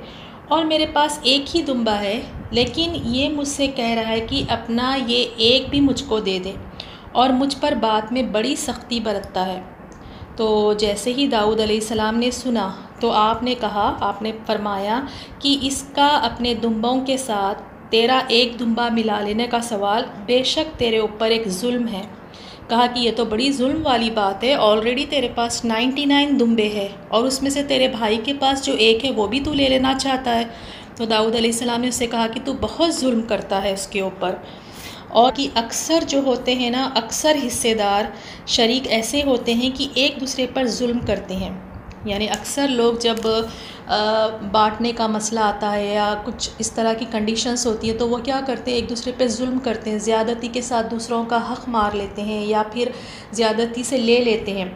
اور میرے پاس ایک ہی دمبا ہے، لیکن یہ مجھ سے کہہ رہا ہے کہ اپنا یہ ایک بھی مجھ کو دے دے، اور مجھ پر بات میں بڑی سختی برتتا ہے۔ تو جیسے ہی داؤد علیہ السلام نے سنا تو آپ نے فرمایا کہ اس کا اپنے دمبوں کے ساتھ تیرا ایک دمبا ملا لینے کا سوال بے شک تیرے اوپر ایک ظلم ہے۔ کہا کہ یہ تو بڑی ظلم والی بات ہے، آلریڈی تیرے پاس 99 دمبے ہے اور اس میں سے تیرے بھائی کے پاس جو ایک ہے وہ بھی تو لے لینا چاہتا ہے۔ تو داؤد علیہ السلام نے اس سے کہا کہ تو بہت ظلم کرتا ہے اس کے اوپر، اور کہ اکثر جو ہوتے ہیں نا، اکثر حصے دار شریک ایسے ہوتے ہیں کہ ایک دوسرے پر ظلم کرتے ہیں، یعنی اکثر لوگ جب بانٹنے کا مسئلہ آتا ہے یا کچھ اس طرح کی کنڈیشنز ہوتی ہے تو وہ کیا کرتے ہیں، ایک دوسرے پہ ظلم کرتے ہیں، زیادتی کے ساتھ دوسروں کا حق مار لیتے ہیں یا پھر زیادتی سے لے لیتے ہیں۔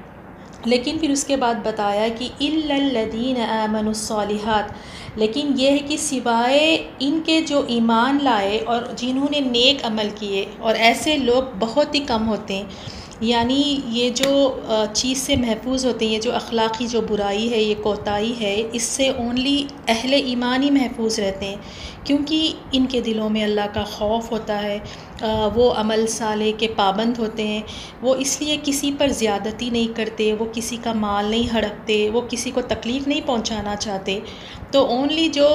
لیکن پھر اس کے بعد بتایا کہ الا الذین آمنوا الصالحات، لیکن یہ ہے کہ سوائے ان کے جو ایمان لائے اور جنہوں نے نیک عمل کیے، اور ایسے لوگ بہت ہی کم ہوتے ہیں، یعنی یہ جو چیز سے محفوظ ہوتے ہیں، یہ جو اخلاقی جو برائی ہے، یہ کوتاہی ہے، اس سے اونلی اہل ایمان ہی محفوظ رہتے ہیں، کیونکہ ان کے دلوں میں اللہ کا خوف ہوتا ہے، وہ عمل صالح کے پابند ہوتے ہیں، وہ اس لیے کسی پر زیادتی نہیں کرتے، وہ کسی کا مال نہیں ہڑپتے، وہ کسی کو تکلیف نہیں پہنچانا چاہتے۔ تو اونلی جو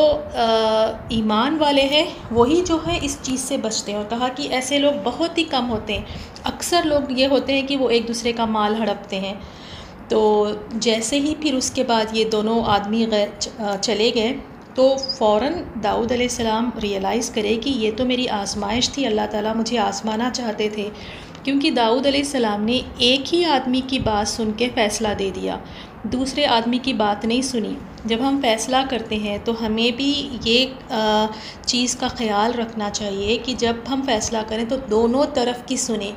ایمان والے ہیں وہی جو ہے اس چیز سے بچتے ہیں، اور کہا کہ ایسے لوگ بہت ہی کم ہوتے ہیں، اکثر لوگ یہ ہوتے ہیں کہ وہ ایک دوسرے کا مال ہڑپتے ہیں۔ تو جیسے ہی پھر اس کے بعد یہ دونوں آدمی چلے گئے تو فوراً داؤد علیہ السلام ریئلائز کرے کہ یہ تو میری آزمائش تھی، اللہ تعالیٰ مجھے آزمانا چاہتے تھے، کیونکہ داؤد علیہ السلام نے ایک ہی آدمی کی بات سن کے فیصلہ دے دیا، دوسرے آدمی کی بات نہیں سنی۔ جب ہم فیصلہ کرتے ہیں تو ہمیں بھی یہ چیز کا خیال رکھنا چاہیے کہ جب ہم فیصلہ کریں تو دونوں طرف کی سنیں،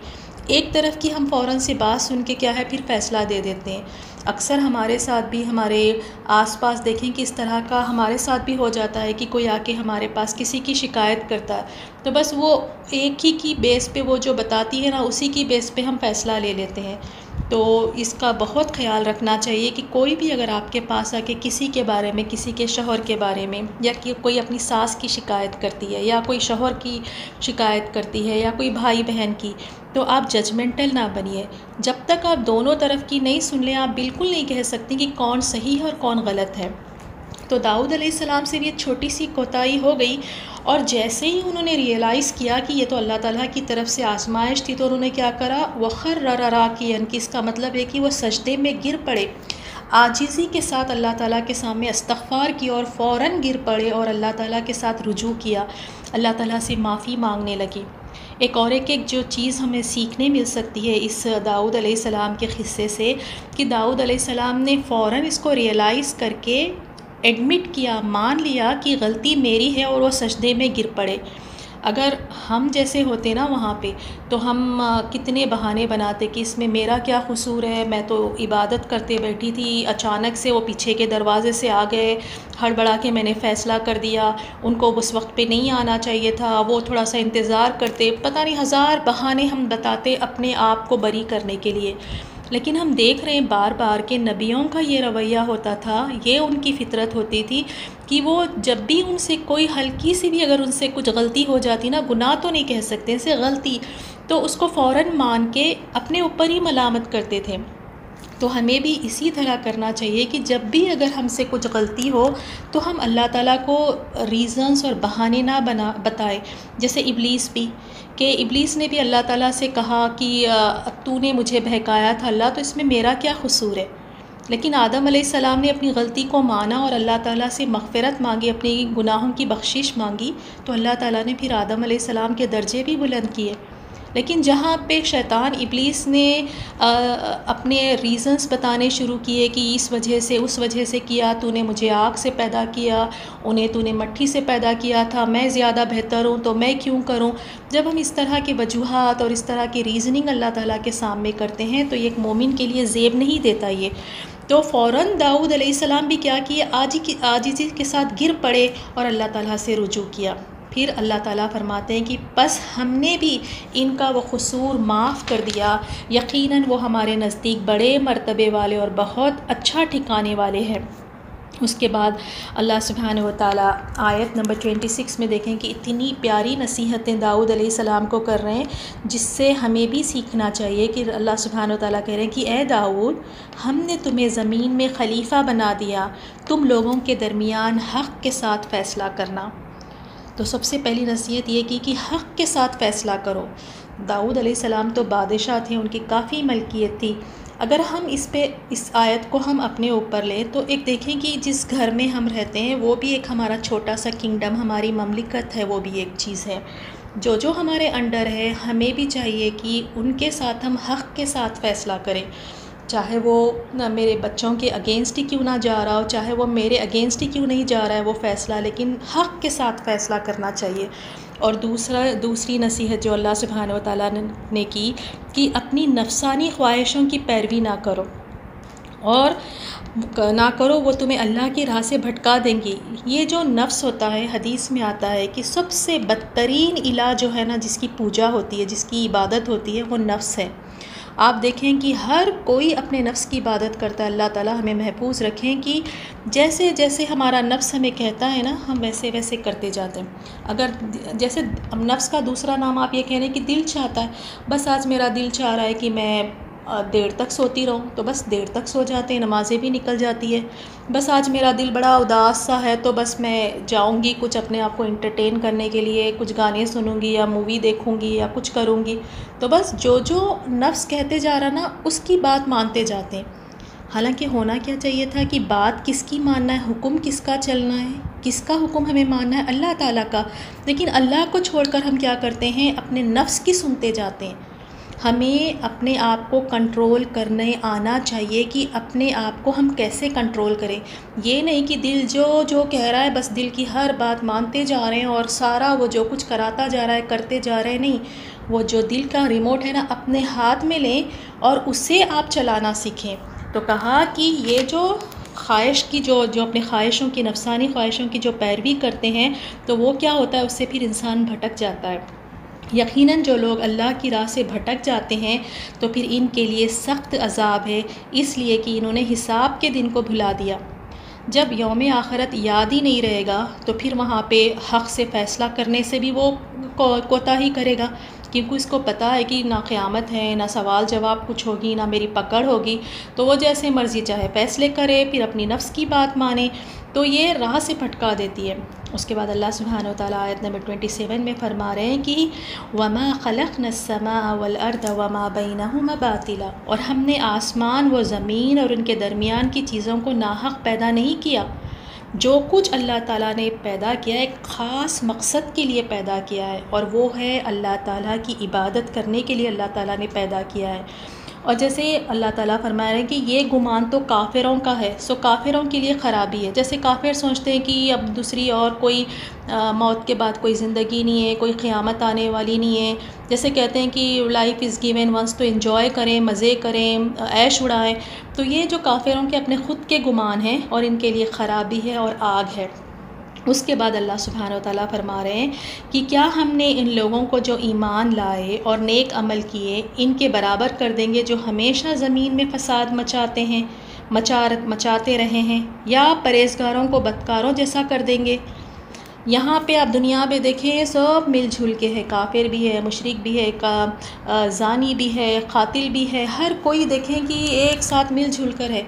ایک طرف کی ہم فوراً سے بات سن کے کیا ہے پھر فیصلہ دے دیتے ہیں۔ اکثر ہمارے ساتھ بھی، ہمارے آس پاس دیکھیں کہ اس طرح کا ہمارے ساتھ بھی ہو جاتا ہے کہ کوئی آ کے ہمارے پاس کسی کی شکایت کرتا ہے تو بس وہ ایک ہی کی بیس پہ وہ جو بتاتی ہے نا، اسی کی بیس پہ ہم فیصلہ لے لیتے ہیں۔ تو اس کا بہت خیال رکھنا چاہیے کہ کوئی بھی اگر آپ کے پاس آ کے کسی کے بارے میں، کسی کے شوہر کے بارے میں، یا کہ کوئی اپنی ساس کی شکایت کرتی ہے یا کوئی شوہر کی شکایت کرتی ہے یا کوئی بھائی بہن کی، تو آپ ججمنٹل نہ بنیے، جب تک آپ دونوں طرف کی نہیں سن لیں آپ بالکل نہیں کہہ سکتے کہ کون صحیح ہے اور کون غلط ہے۔ تو داؤد علیہ السلام سے بھی ایک چھوٹی سی کوتاہی ہو گئی، اور جیسے ہی انہوں نے ریئلائز کیا کہ یہ تو اللہ تعالیٰ کی طرف سے آزمائش تھی، تو انہوں نے کیا کرا، وَخَرَّ رَاكِعًا، کہ اس کا مطلب ہے کہ وہ سجدے میں گر پڑے، عاجزی کے ساتھ اللہ تعالیٰ کے سامنے استغفار کی اور فوراً گر پڑے اور اللہ تعالیٰ کے ساتھ رجوع کیا، اللہ تعالیٰ سے معافی مانگنے لگی۔ ایک جو چیز ہمیں سیکھنے مل سکتی ہے اس داؤد علیہ السلام کے قصے سے، کہ داؤد علیہ السلام نے فوراً اس کو ریئلائز کر کے ایڈمٹ کیا، مان لیا کہ غلطی میری ہے، اور وہ سجدے میں گر پڑے۔ اگر ہم جیسے ہوتے نا وہاں پہ تو ہم کتنے بہانے بناتے کہ اس میں میرا کیا قصور ہے، میں تو عبادت کرتے بیٹھی تھی، اچانک سے وہ پیچھے کے دروازے سے آ گئے، ہڑبڑا کے میں نے فیصلہ کر دیا، ان کو اس وقت پہ نہیں آنا چاہیے تھا، وہ تھوڑا سا انتظار کرتے، پتہ نہیں ہزار بہانے ہم بتاتے اپنے آپ کو بری کرنے کے لیے۔ لیکن ہم دیکھ رہے ہیں بار بار کہ نبیوں کا یہ رویہ ہوتا تھا، یہ ان کی فطرت ہوتی تھی کہ وہ جب بھی ان سے کوئی ہلکی سی بھی اگر ان سے کچھ غلطی ہو جاتی نا، گناہ تو نہیں کہہ سکتے اسے، غلطی، تو اس کو فوراً مان کے اپنے اوپر ہی ملامت کرتے تھے۔ تو ہمیں بھی اسی طرح کرنا چاہیے کہ جب بھی اگر ہم سے کچھ غلطی ہو تو ہم اللہ تعالیٰ کو ریزنز اور بہانے نہ بتائیں۔ جیسے ابلیس بھی، کہ ابلیس نے بھی اللہ تعالیٰ سے کہا کہ تو نے مجھے بہکایا تھا اللہ، تو اس میں میرا کیا قصور ہے؟ لیکن آدم علیہ السلام نے اپنی غلطی کو مانا اور اللہ تعالیٰ سے مغفرت مانگی، اپنی گناہوں کی بخشش مانگی، تو اللہ تعالیٰ نے پھر آدم علیہ السلام کے درجے بھی بلند کیے۔ لیکن جہاں پہ شیطان ابلیس نے اپنے ریزنز بتانے شروع کیے کہ اس وجہ سے اس وجہ سے کیا، تو نے مجھے آگ سے پیدا کیا، انہیں تو نے مٹی سے پیدا کیا تھا، میں زیادہ بہتر ہوں تو میں کیوں کروں۔ جب ہم اس طرح کے وجوہات اور اس طرح کی ریزننگ اللہ تعالیٰ کے سامنے کرتے ہیں تو یہ ایک مومن کے لیے زیب نہیں دیتا یہ۔ تو فوراً داؤد علیہ السلام بھی کیا کیے، عاجزی کے ساتھ گر پڑے اور اللہ تعالیٰ سے رجوع کیا۔ پھر اللہ تعالیٰ فرماتے ہیں کہ بس ہم نے بھی ان کا وہ قصور معاف کر دیا، یقیناً وہ ہمارے نزدیک بڑے مرتبے والے اور بہت اچھا ٹھکانے والے ہیں۔ اس کے بعد اللہ سبحانہ و تعالیٰ آیت نمبر 26 میں دیکھیں کہ اتنی پیاری نصیحتیں داؤد علیہ السلام کو کر رہے ہیں، جس سے ہمیں بھی سیکھنا چاہیے کہ اللہ سبحانہ و تعالیٰ کہہ رہے ہیں کہ اے داؤد، ہم نے تمہیں زمین میں خلیفہ بنا دیا، تم لوگوں کے درمیان حق کے ساتھ فیصلہ کرنا۔ تو سب سے پہلی نصیحت یہ کی کہ حق کے ساتھ فیصلہ کرو۔ داؤد علیہ السلام تو بادشاہ تھے، ان کی کافی ملکیت تھی۔ اگر ہم اس آیت کو ہم اپنے اوپر لیں تو ایک دیکھیں کہ جس گھر میں ہم رہتے ہیں وہ بھی ایک ہمارا چھوٹا سا کنگڈم، ہماری مملکت ہے، وہ بھی ایک چیز ہے۔ جو ہمارے انڈر ہے ہمیں بھی چاہیے کہ ان کے ساتھ ہم حق کے ساتھ فیصلہ کریں، چاہے وہ میرے بچوں کے اگینسٹ ہی کیوں نہ جا رہا ہو، چاہے وہ میرے اگینسٹ ہی کیوں نہیں جا رہا ہے وہ فیصلہ، لیکن حق کے ساتھ فیصلہ کرنا چاہیے۔ اور دوسری نصیحت جو اللہ سبحانہ و تعالیٰ نے کی کہ اپنی نفسانی خواہشوں کی پیروی نہ کرو، اور نہ کرو وہ تمہیں اللہ کی راہ سے بھٹکا دیں گی۔ یہ جو نفس ہوتا ہے، حدیث میں آتا ہے کہ سب سے بدترین الہ جو ہے نا، جس کی پوجا ہوتی ہے، جس کی عبادت ہوتی ہے، وہ نفس ہے۔ آپ دیکھیں کہ ہر کوئی اپنے نفس کی عبادت کرتا ہے۔ اللہ تعالیٰ ہمیں محفوظ رکھیں کہ جیسے جیسے ہمارا نفس ہمیں کہتا ہے نا، ہم ویسے ویسے کرتے جاتے ہیں۔ اگر جیسے نفس کا دوسرا نام آپ یہ کہہ رہے ہیں کہ دل چاہتا ہے، بس آج میرا دل چاہ رہا ہے کہ میں دیر تک سوتی رہوں، تو بس دیر تک سو جاتے ہیں، نمازیں بھی نکل جاتی ہے۔ بس آج میرا دل بڑا اداس سا ہے تو بس میں جاؤں گی کچھ اپنے آپ کو انٹرٹین کرنے کے لیے، کچھ گانے سنوں گی یا مووی دیکھوں گی یا کچھ کروں گی۔ تو بس جو نفس کہتے جا رہا نا، اس کی بات مانتے جاتے ہیں۔ حالانکہ ہونا کیا چاہیے تھا کہ بات کس کی ماننا ہے، حکم کس کا چلنا ہے، کس کا حکم ہمیں ماننا ہے، اللہ تعالیٰ کا۔ لیکن اللہ کو چھوڑ کر ہم کیا کرتے ہیں، اپنے نفس کی سنتے جاتے ہیں۔ ہمیں اپنے آپ کو کنٹرول کرنے آنا چاہیے کہ اپنے آپ کو ہم کیسے کنٹرول کریں۔ یہ نہیں کہ دل جو کہہ رہا ہے بس دل کی ہر بات مانتے جا رہے ہیں اور سارا وہ جو کچھ کراتا جا رہا ہے کرتے جا رہے ہیں۔ نہیں، وہ جو دل کا ریموٹ ہے نا، اپنے ہاتھ میں لیں اور اسے آپ چلانا سیکھیں۔ تو کہا کہ یہ جو خواہش کی جو اپنے خواہشوں کی، نفسانی خواہشوں کی جو پیروی کرتے ہیں، تو وہ کیا ہوتا ہے، اس سے پھر انسان بھٹک جاتا ہے۔ یقیناً جو لوگ اللہ کی راہ سے بھٹک جاتے ہیں تو پھر ان کے لیے سخت عذاب ہے، اس لیے کہ انہوں نے حساب کے دن کو بھلا دیا۔ جب یوم آخرت یاد ہی نہیں رہے گا تو پھر وہاں پہ حق سے فیصلہ کرنے سے بھی وہ کوتاہی کرے گا، کیونکہ اس کو پتہ ہے کہ نہ قیامت ہے، نہ سوال جواب کچھ ہوگی، نہ میری پکڑ ہوگی، تو وہ جیسے مرضی چاہے فیصلے کرے، پھر اپنی نفس کی بات مانے، تو یہ راہ سے بھٹکا دیتی ہے۔ اس کے بعد اللہ سبحانہ و تعالیٰ آیت نمبر 27 میں فرما رہے ہیں کہ وَمَا خَلَقْنَا السَّمَاءَ وَالْأَرْضَ وَمَا بَيْنَهُمَا بَاطِلًا، اور ہم نے آسمان و زمین اور ان کے درمیان کی چیزوں کو ناحق پیدا نہیں کیا۔ جو کچھ اللہ تعالیٰ نے پیدا کیا ایک خاص مقصد کے لیے پیدا کیا ہے، اور وہ ہے اللہ تعالیٰ کی عبادت کرنے کے لیے اللہ تعالیٰ نے پیدا کیا ہے۔ اور جیسے اللہ تعالیٰ فرما رہے ہیں کہ یہ گمان تو کافروں کا ہے، سو کافروں کے لیے خرابی ہے۔ جیسے کافر سوچتے ہیں کہ اب دوسری اور کوئی موت کے بعد کوئی زندگی نہیں ہے، کوئی قیامت آنے والی نہیں ہے۔ جیسے کہتے ہیں کہ لائف از گیون ونس، تو انجوائے کریں، مزے کریں، عیش اڑائیں۔ تو یہ جو کافروں کے اپنے خود کے گمان ہیں اور ان کے لیے خرابی ہے اور آگ ہے۔ اس کے بعد اللہ سبحانہ و تعالیٰ فرما رہے ہیں کہ کیا ہم نے ان لوگوں کو جو ایمان لائے اور نیک عمل کیے ان کے برابر کر دیں گے جو ہمیشہ زمین میں فساد مچاتے ہیں، مچاتے رہے ہیں، یا پرہیزگاروں کو بدکاروں جیسا کر دیں گے؟ یہاں پہ آپ دنیا میں دیکھیں سب مل جل کے ہے، کافر بھی ہے، مشرک بھی ہے، زانی بھی ہے، قاتل بھی ہے، ہر کوئی دیکھیں کہ ایک ساتھ مل جل کر ہے۔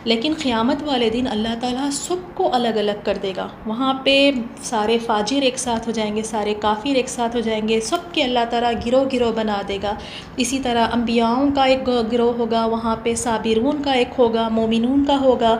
لیکن قیامت والے دن اللہ تعالیٰ سب کو الگ الگ کر دے گا، وہاں پہ سارے فاجر ایک ساتھ ہو جائیں گے، سارے کافر ایک ساتھ ہو جائیں گے، سب کے اللہ تعالیٰ گروہ گروہ بنا دے گا۔ اسی طرح انبیاؤں کا ایک گروہ ہوگا، وہاں پہ صابرون کا ایک ہوگا، مومنون کا ہوگا۔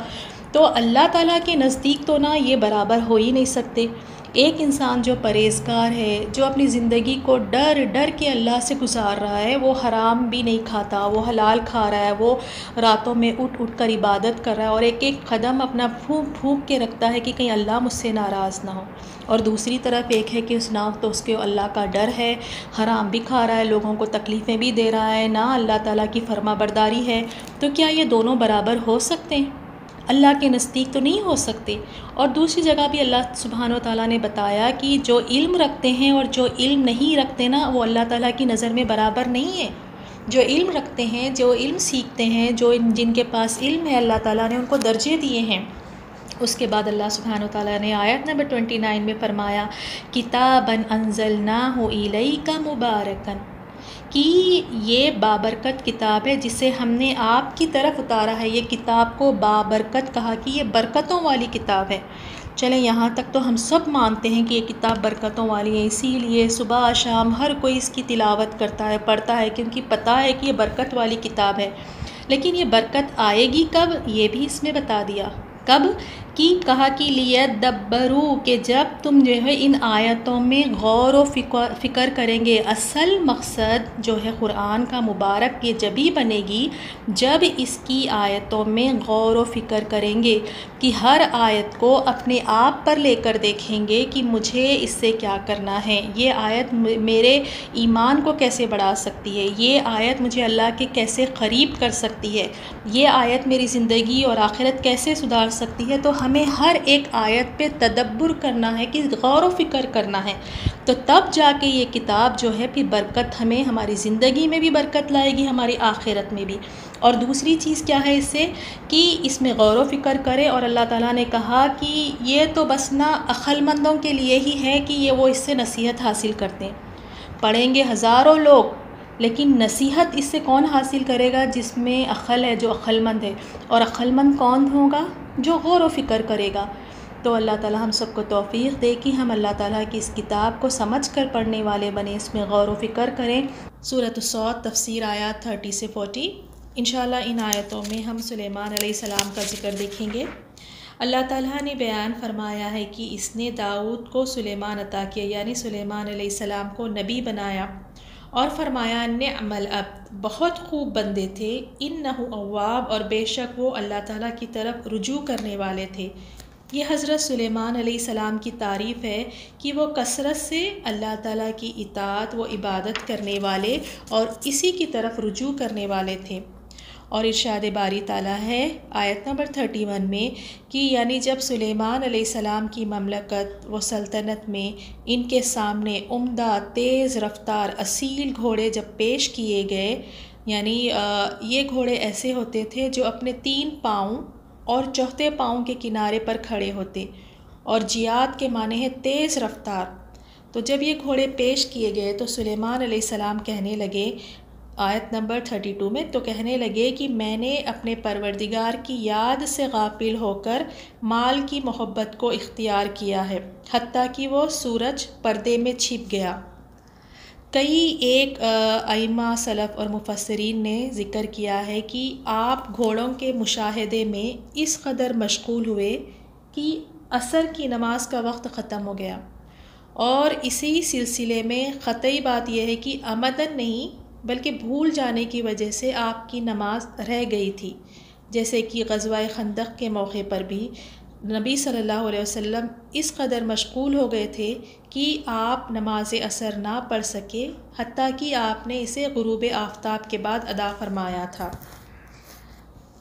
تو اللہ تعالیٰ کے نزدیک تو نا یہ برابر ہو ہی نہیں سکتے۔ ایک انسان جو پرہیزگار ہے، جو اپنی زندگی کو ڈر ڈر کے اللہ سے گزار رہا ہے، وہ حرام بھی نہیں کھاتا، وہ حلال کھا رہا ہے، وہ راتوں میں اٹھ اٹھ کر عبادت کر رہا ہے اور ایک ایک قدم اپنا پھونک پھونک کے رکھتا ہے کہ کہیں اللہ مجھ سے ناراض نہ ہو۔ اور دوسری طرف ایک ہے کہ اس نہ تو اس کے اللہ کا ڈر ہے، حرام بھی کھا رہا ہے، لوگوں کو تکلیفیں بھی دے رہا ہے، نہ اللہ تعالیٰ کی فرما برداری ہے۔ تو کیا یہ دونوں برابر ہو سکتے ہیں؟ اللہ کے نزدیک تو نہیں ہو سکتے۔ اور دوسری جگہ بھی اللہ سبحانہ و تعالیٰ نے بتایا کہ جو علم رکھتے ہیں اور جو علم نہیں رکھتے نا، وہ اللہ تعالیٰ کی نظر میں برابر نہیں ہے۔ جو علم رکھتے ہیں، جو علم سیکھتے ہیں، جن کے پاس علم ہے، اللہ تعالیٰ نے ان کو درجے دیے ہیں۔ اس کے بعد اللہ سبحانہ و تعالیٰ نے آیت نمبر 29 میں فرمایا کتاباً انزلناہ الیک مبارکاً، کہ یہ بابرکت کتاب ہے جسے ہم نے آپ کی طرف اتارا ہے۔ یہ کتاب کو بابرکت کہا کہ یہ برکتوں والی کتاب ہے۔ چلیں یہاں تک تو ہم سب مانتے ہیں کہ یہ کتاب برکتوں والی ہے، اسی لیے صبح شام ہر کوئی اس کی تلاوت کرتا ہے، پڑھتا ہے، کیونکہ پتہ ہے کہ یہ برکت والی کتاب ہے۔ لیکن یہ برکت آئے گی کب، یہ بھی اس میں بتا دیا۔ کب کی کہا کہ لیدبروا، کہ جب تم جو ہے ان آیتوں میں غور و فکر کریں گے۔ اصل مقصد جو ہے قرآن کا مبارک یہ جبھی بنے گی جب اس کی آیتوں میں غور و فکر کریں گے، کہ ہر آیت کو اپنے آپ پر لے کر دیکھیں گے کہ مجھے اس سے کیا کرنا ہے، یہ آیت میرے ایمان کو کیسے بڑھا سکتی ہے، یہ آیت مجھے اللہ کے کیسے قریب کر سکتی ہے، یہ آیت میری زندگی اور آخرت کیسے سدھار سکتی ہے۔ تو ہمیں ہر ایک آیت پہ تدبر کرنا ہے، کہ غور و فکر کرنا ہے، تو تب جا کے یہ کتاب جو ہے پھر برکت ہمیں ہماری زندگی میں بھی برکت لائے گی، ہماری آخرت میں بھی۔ اور دوسری چیز کیا ہے اس سے، کہ اس میں غور و فکر کرے۔ اور اللہ تعالیٰ نے کہا کہ یہ تو بس نہ عقل مندوں کے لیے ہی ہے کہ یہ وہ اس سے نصیحت حاصل کرتے ہیں۔ پڑھیں گے ہزاروں لوگ، لیکن نصیحت اس سے کون حاصل کرے گا؟ جس میں عقل ہے، جو عقل مند ہے۔ اور عقل مند کون ہوگا؟ جو غور و فکر کرے گا۔ تو اللہ تعالیٰ ہم سب کو توفیق دے کہ ہم اللہ تعالیٰ کی اس کتاب کو سمجھ کر پڑھنے والے بنیں، اس میں غور و فکر کریں۔ سورۃ الصاد تفسیر آیات 30 سے 40۔ انشاءاللہ ان آیتوں میں ہم سلیمان علیہ السلام کا ذکر دیکھیں گے۔ اللہ تعالیٰ نے بیان فرمایا ہے کہ اس نے داؤد کو سلیمان عطا کیا، یعنی سلیمان علیہ السلام کو نبی بنایا، اور فرمایا نعم العبد، بہت خوب بندے تھے، انہ اواب، اور بے شک وہ اللہ تعالیٰ کی طرف رجوع کرنے والے تھے۔ یہ حضرت سلیمان علیہ السلام کی تعریف ہے کہ وہ کثرت سے اللہ تعالیٰ کی اطاعت و عبادت کرنے والے اور اسی کی طرف رجوع کرنے والے تھے۔ اور ارشاد باری تعالیٰ ہے آیت نمبر 31 میں کہ یعنی جب سلیمان علیہ السلام کی مملکت و سلطنت میں ان کے سامنے عمدہ تیز رفتار اصیل گھوڑے جب پیش کیے گئے، یعنی یہ گھوڑے ایسے ہوتے تھے جو اپنے 3 پاؤں اور چوتھے پاؤں کے کنارے پر کھڑے ہوتے، اور جیاد کے معنی ہے تیز رفتار۔ تو جب یہ گھوڑے پیش کیے گئے تو سلیمان علیہ السلام کہنے لگے آیت نمبر 32 میں، تو کہنے لگے کہ میں نے اپنے پروردگار کی یاد سے غافل ہو کر مال کی محبت کو اختیار کیا ہے، حتیٰ کہ وہ سورج پردے میں چھپ گیا۔ کئی ایک ائمہ سلف اور مفسرین نے ذکر کیا ہے کہ آپ گھوڑوں کے مشاہدے میں اس قدر مشغول ہوئے کہ عصر کی نماز کا وقت ختم ہو گیا، اور اسی سلسلے میں قطعی بات یہ ہے کہ عمدن نہیں بلکہ بھول جانے کی وجہ سے آپ کی نماز رہ گئی تھی، جیسے کہ غزوہ خندق کے موقع پر بھی نبی صلی اللہ علیہ وسلم اس قدر مشغول ہو گئے تھے کہ آپ نماز عصر نہ پڑھ سکے، حتیٰ کہ آپ نے اسے غروب آفتاب کے بعد ادا فرمایا تھا۔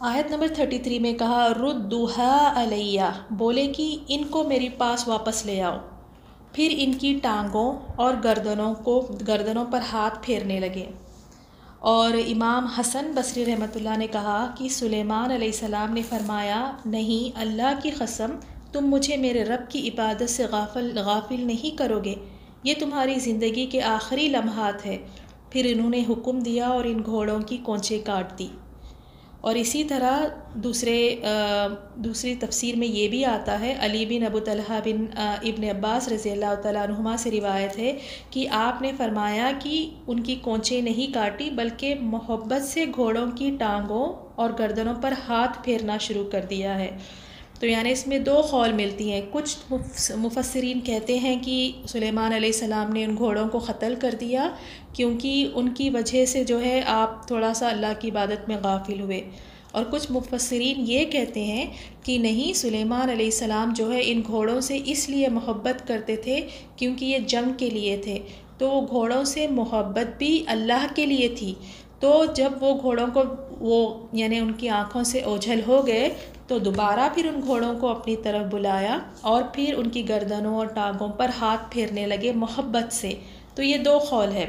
آیت نمبر 33 میں کہا ردوہا علیہ، بولے کہ ان کو میرے پاس واپس لے آؤ۔ پھر ان کی ٹانگوں اور گردنوں پر ہاتھ پھیرنے لگے۔ اور امام حسن بصری رحمۃ اللہ نے کہا کہ سلیمان علیہ السلام نے فرمایا، نہیں، اللہ کی قسم، تم مجھے میرے رب کی عبادت سے غافل نہیں کرو گے، یہ تمہاری زندگی کے آخری لمحات ہے۔ پھر انہوں نے حکم دیا اور ان گھوڑوں کی کونچیں کاٹ دی۔ اور اسی طرح دوسری تفسیر میں یہ بھی آتا ہے، علی بن ابو طلحہ بن ابن عباس رضی اللہ تعالیٰ عنہما سے روایت ہے کہ آپ نے فرمایا کہ ان کی کونچیں نہیں کاٹی، بلکہ محبت سے گھوڑوں کی ٹانگوں اور گردنوں پر ہاتھ پھیرنا شروع کر دیا ہے۔ تو یعنی اس میں دو قول ملتی ہیں۔ کچھ مفسرین کہتے ہیں کہ سلیمان علیہ السلام نے ان گھوڑوں کو قتل کر دیا کیونکہ ان کی وجہ سے جو ہے آپ تھوڑا سا اللہ کی عبادت میں غافل ہوئے، اور کچھ مفسرین یہ کہتے ہیں کہ نہیں، سلیمان علیہ السلام جو ہے ان گھوڑوں سے اس لیے محبت کرتے تھے کیونکہ یہ جنگ کے لیے تھے، تو گھوڑوں سے محبت بھی اللہ کے لیے تھی۔ تو جب وہ گھوڑوں کو یعنی ان کی آنکھوں سے اوجھل ہو گئے تو دوبارہ پھر ان گھوڑوں کو اپنی طرف بلایا اور پھر ان کی گردنوں اور ٹانگوں پر ہاتھ پھیرنے لگے محبت سے۔ تو یہ دو قول ہے۔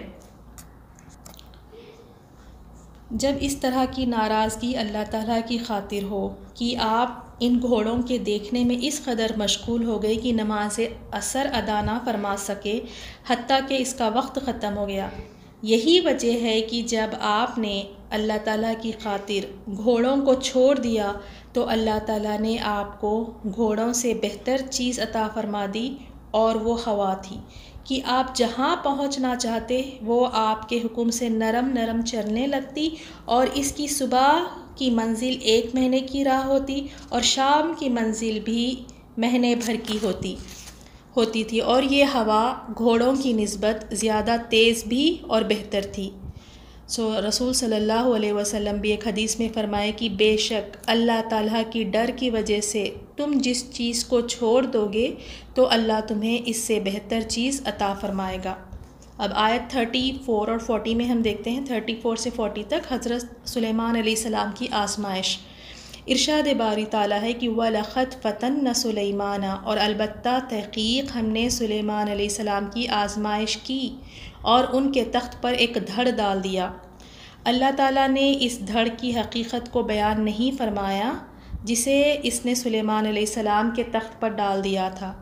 جب اس طرح کی ناراضگی اللہ تعالیٰ کی خاطر ہو کہ آپ ان گھوڑوں کے دیکھنے میں اس قدر مشغول ہو گئے کہ نماز عصر ادا نہ فرما سکے، حتیٰ کہ اس کا وقت ختم ہو گیا، یہی وجہ ہے کہ جب آپ نے اللہ تعالیٰ کی خاطر گھوڑوں کو چھوڑ دیا تو اللہ تعالیٰ نے آپ کو گھوڑوں سے بہتر چیز عطا فرما دی، اور وہ ہوا تھی کہ آپ جہاں پہنچنا چاہتے وہ آپ کے حکم سے نرم نرم چلنے لگتی، اور اس کی صبح کی منزل 1 مہینے کی راہ ہوتی اور شام کی منزل بھی مہینے بھر کی ہوتی تھی، اور یہ ہوا گھوڑوں کی نسبت زیادہ تیز بھی اور بہتر تھی۔ رسول صلی اللہ علیہ وسلم بھی ایک حدیث میں فرمائے کہ بے شک اللہ تعالیٰ کی ڈر کی وجہ سے تم جس چیز کو چھوڑ دو گے تو اللہ تمہیں اس سے بہتر چیز عطا فرمائے گا۔ اب آیت 34 اور 40 میں ہم دیکھتے ہیں 34 سے 40 تک حضرت سلیمان علیہ السلام کی آزمائش۔ ارشاد باری تعالیٰ ہے کہ وَلَقَدْ فَتَنَّ سُلَيْمَانَ، اور البتہ تحقیق ہم نے سلیمان علیہ السلام کی آزمائش کی اور ان کے تخت پر ایک دھڑ ڈال دیا۔ اللہ تعالیٰ نے اس دھڑ کی حقیقت کو بیان نہیں فرمایا جسے اس نے سلیمان علیہ السلام کے تخت پر ڈال دیا تھا،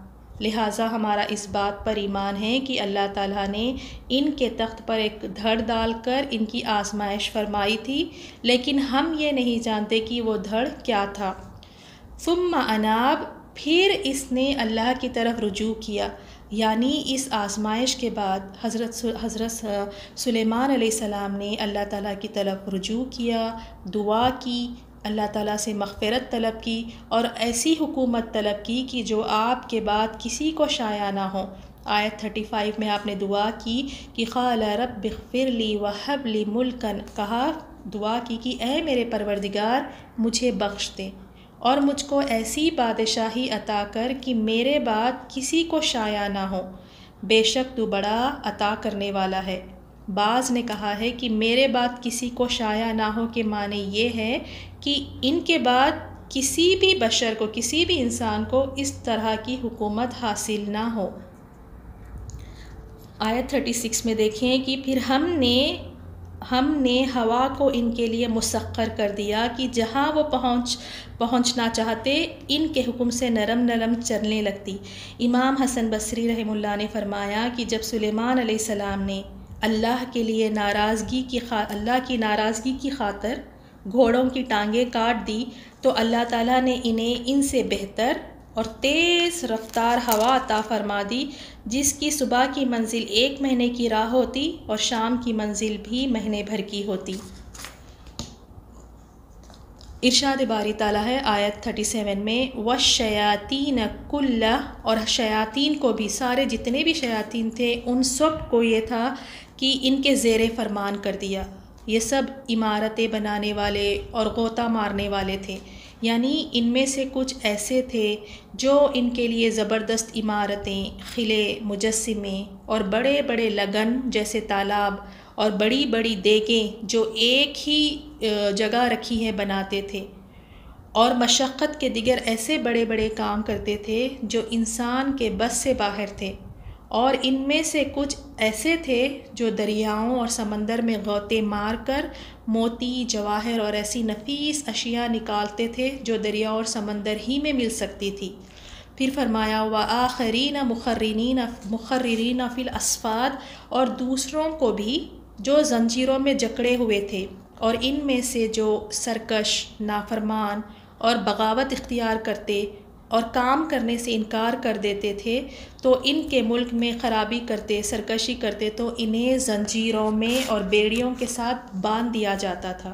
لہٰذا ہمارا اس بات پر ایمان ہے کہ اللہ تعالیٰ نے ان کے تخت پر ایک دھڑ ڈال کر ان کی آزمائش فرمائی تھی، لیکن ہم یہ نہیں جانتے کہ وہ دھڑ کیا تھا۔ ثم اناب، پھر اس نے اللہ کی طرف رجوع کیا، یعنی اس آزمائش کے بعد حضرت سلیمان علیہ السلام نے اللہ تعالیٰ کی طرف رجوع کیا، دعا کی، اللہ تعالیٰ سے مغفرت طلب کی، اور ایسی حکومت طلب کی کہ جو آپ کے بعد کسی کو شایع نہ ہو۔ آیت 35 میں آپ نے دعا کی کہ قال رب اغفر لی وہب لی ملکا، کہا، دعا کی کہ اے میرے پروردگار مجھے بخش دے اور مجھ کو ایسی بادشاہی عطا کر کہ میرے بعد کسی کو شایع نہ ہو، بے شک تو بڑا عطا کرنے والا ہے۔ بعض نے کہا ہے کہ میرے بعد کسی کو شایع نہ ہو کے معنی یہ ہے کہ ان کے بعد کسی بھی بشر کو، کسی بھی انسان کو اس طرح کی حکومت حاصل نہ ہو۔ آیت 36 میں دیکھیں کہ پھر ہم نے ہوا کو ان کے لیے مسخر کر دیا کہ جہاں وہ پہنچنا چاہتے ان کے حکم سے نرم نرم چلنے لگتی۔ امام حسن بصری رحمہ اللہ نے فرمایا کہ جب سلیمان علیہ السلام نے اللہ کی ناراضگی کی خاطر گھوڑوں کی ٹانگیں کاٹ دی تو اللہ تعالیٰ نے انہیں ان سے بہتر اور تیز رفتار ہوا عطا فرما دی، جس کی صبح کی منزل 1 مہینے کی راہ ہوتی اور شام کی منزل بھی مہینے بھر کی ہوتی۔ ارشاد باری تعالیٰ ہے آیت 37 میں وَالشَّيَاطِينَ كُلَّ، اور شیاطین کو بھی، سارے جتنے بھی شیاطین تھے ان سب کو یہ تھا کی ان کے زیر فرمان کر دیا۔ یہ سب عمارتیں بنانے والے اور غوطہ مارنے والے تھے، یعنی ان میں سے کچھ ایسے تھے جو ان کے لیے زبردست عمارتیں، قلعے، مجسمے اور بڑے بڑے لگن جیسے تالاب اور بڑی بڑی دیگیں جو ایک ہی جگہ رکھی ہیں بناتے تھے، اور مشقت کے دیگر ایسے بڑے بڑے کام کرتے تھے جو انسان کے بس سے باہر تھے، اور ان میں سے کچھ ایسے تھے جو دریاؤں اور سمندر میں غوطے مار کر موتی، جواہر اور ایسی نفیس اشیاء نکالتے تھے جو دریا اور سمندر ہی میں مل سکتی تھی۔ پھر فرمایا وآخرین مقررین فی الاسفاد، اور دوسروں کو بھی جو زنجیروں میں جکڑے ہوئے تھے، اور ان میں سے جو سرکش، نافرمان اور بغاوت اختیار کرتے اور کام کرنے سے انکار کر دیتے تھے، تو ان کے ملک میں خرابی کرتے، سرکشی کرتے تو انہیں زنجیروں میں اور بیڑیوں کے ساتھ باندھ دیا جاتا تھا۔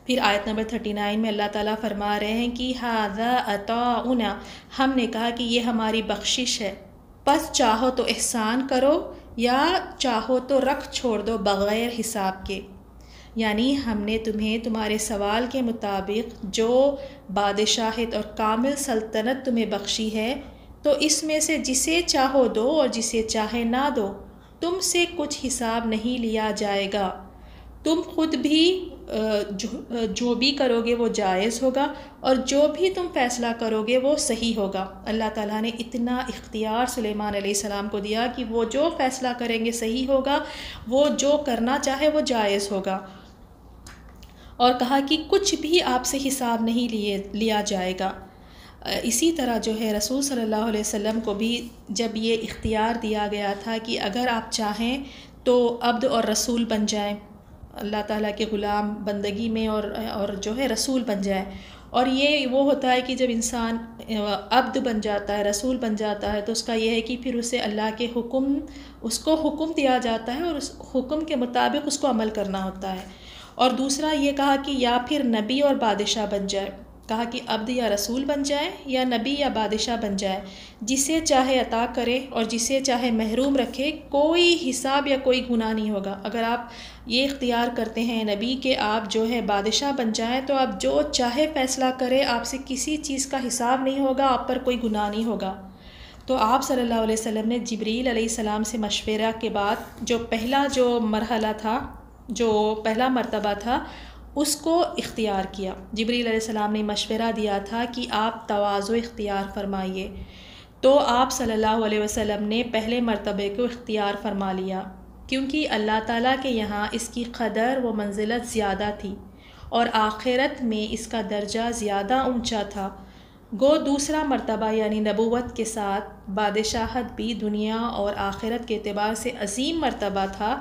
پھر آیت نمبر 39 میں اللہ تعالیٰ فرما رہے ہیں کہ ھذا عطاؤنا، ہم نے کہا کہ یہ ہماری بخشش ہے، پس چاہو تو احسان کرو یا چاہو تو رکھ چھوڑ دو بغیر حساب کے، یعنی ہم نے تمہیں تمہارے سوال کے مطابق جو بادشاہت اور کامل سلطنت تمہیں بخشی ہے، تو اس میں سے جسے چاہو دو اور جسے چاہے نہ دو، تم سے کچھ حساب نہیں لیا جائے گا، تم خود بھی جو بھی کرو گے وہ جائز ہوگا، اور جو بھی تم فیصلہ کرو گے وہ صحیح ہوگا۔ اللہ تعالیٰ نے اتنا اختیار سلیمان علیہ السلام کو دیا کہ وہ جو فیصلہ کریں گے صحیح ہوگا، وہ جو کرنا چاہے وہ جائز ہوگا، اور کہا کہ کچھ بھی آپ سے حساب نہیں لیا جائے گا۔ اسی طرح جو ہے رسول صلی اللہ علیہ وسلم کو بھی جب یہ اختیار دیا گیا تھا کہ اگر آپ چاہیں تو عبد اور رسول بن جائیں، اللہ تعالیٰ کے غلام بندگی میں اور جو ہے رسول بن جائیں، اور یہ وہ ہوتا ہے کہ جب انسان عبد بن جاتا ہے، رسول بن جاتا ہے، تو اس کا یہ ہے کہ پھر اسے اللہ کے اس کو حکم دیا جاتا ہے اور اس حکم کے مطابق اس کو عمل کرنا ہوتا ہے۔ اور دوسرا یہ کہا کہ یا پھر نبی اور بادشاہ بن جائے، کہا کہ عبد یا رسول بن جائے یا نبی یا بادشاہ بن جائے، جسے چاہے عطا کرے اور جسے چاہے محروم رکھے، کوئی حساب یا کوئی گناہ نہیں ہوگا۔ اگر آپ یہ اختیار کرتے ہیں نبی کہ آپ جو ہے بادشاہ بن جائیں، تو آپ جو چاہے فیصلہ کرے، آپ سے کسی چیز کا حساب نہیں ہوگا، آپ پر کوئی گناہ نہیں ہوگا۔ تو آپ صلی اللہ علیہ وسلم نے جبریل علیہ السلام سے مشورہ کے بعد جو مرحلہ تھا، جو پہلا مرتبہ تھا، اس کو اختیار کیا۔ جبریل علیہ السلام نے مشورہ دیا تھا کہ آپ تواضع اختیار فرمائیے، تو آپ صلی اللہ علیہ وسلم نے پہلے مرتبے کو اختیار فرما لیا، کیونکہ اللہ تعالیٰ کے یہاں اس کی قدر و منزلت زیادہ تھی اور آخرت میں اس کا درجہ زیادہ اونچا تھا۔ گو دوسرا مرتبہ یعنی نبوت کے ساتھ بادشاہت بھی دنیا اور آخرت کے اعتبار سے عظیم مرتبہ تھا،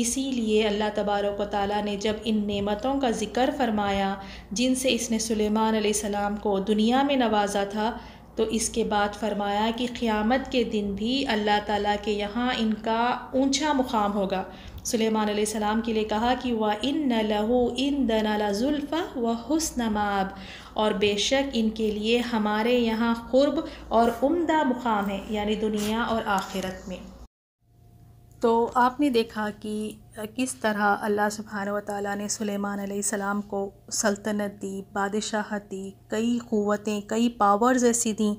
اسی لیے اللہ تبارک و تعالیٰ نے جب ان نعمتوں کا ذکر فرمایا جن سے اس نے سلیمان علیہ السلام کو دنیا میں نوازا تھا، تو اس کے بعد فرمایا کہ قیامت کے دن بھی اللہ تعالیٰ کے یہاں ان کا اونچا مقام ہوگا۔ سلیمان علیہ السلام کے لیے کہا کہ وَإِنَّ لَهُ عِندَنَا لَزُلْفَىٰ وَحُسْنَ مَآبٍ، اور بے شک ان کے لیے ہمارے یہاں قرب اور عمدہ مقام ہے، یعنی دنیا اور آخرت میں۔ تو آپ نے دیکھا کہ کس طرح اللہ سبحانہ و تعالیٰ نے سلیمان علیہ السلام کو سلطنت دی، بادشاہت دی، کئی قوتیں، کئی پاورز ایسی دیں،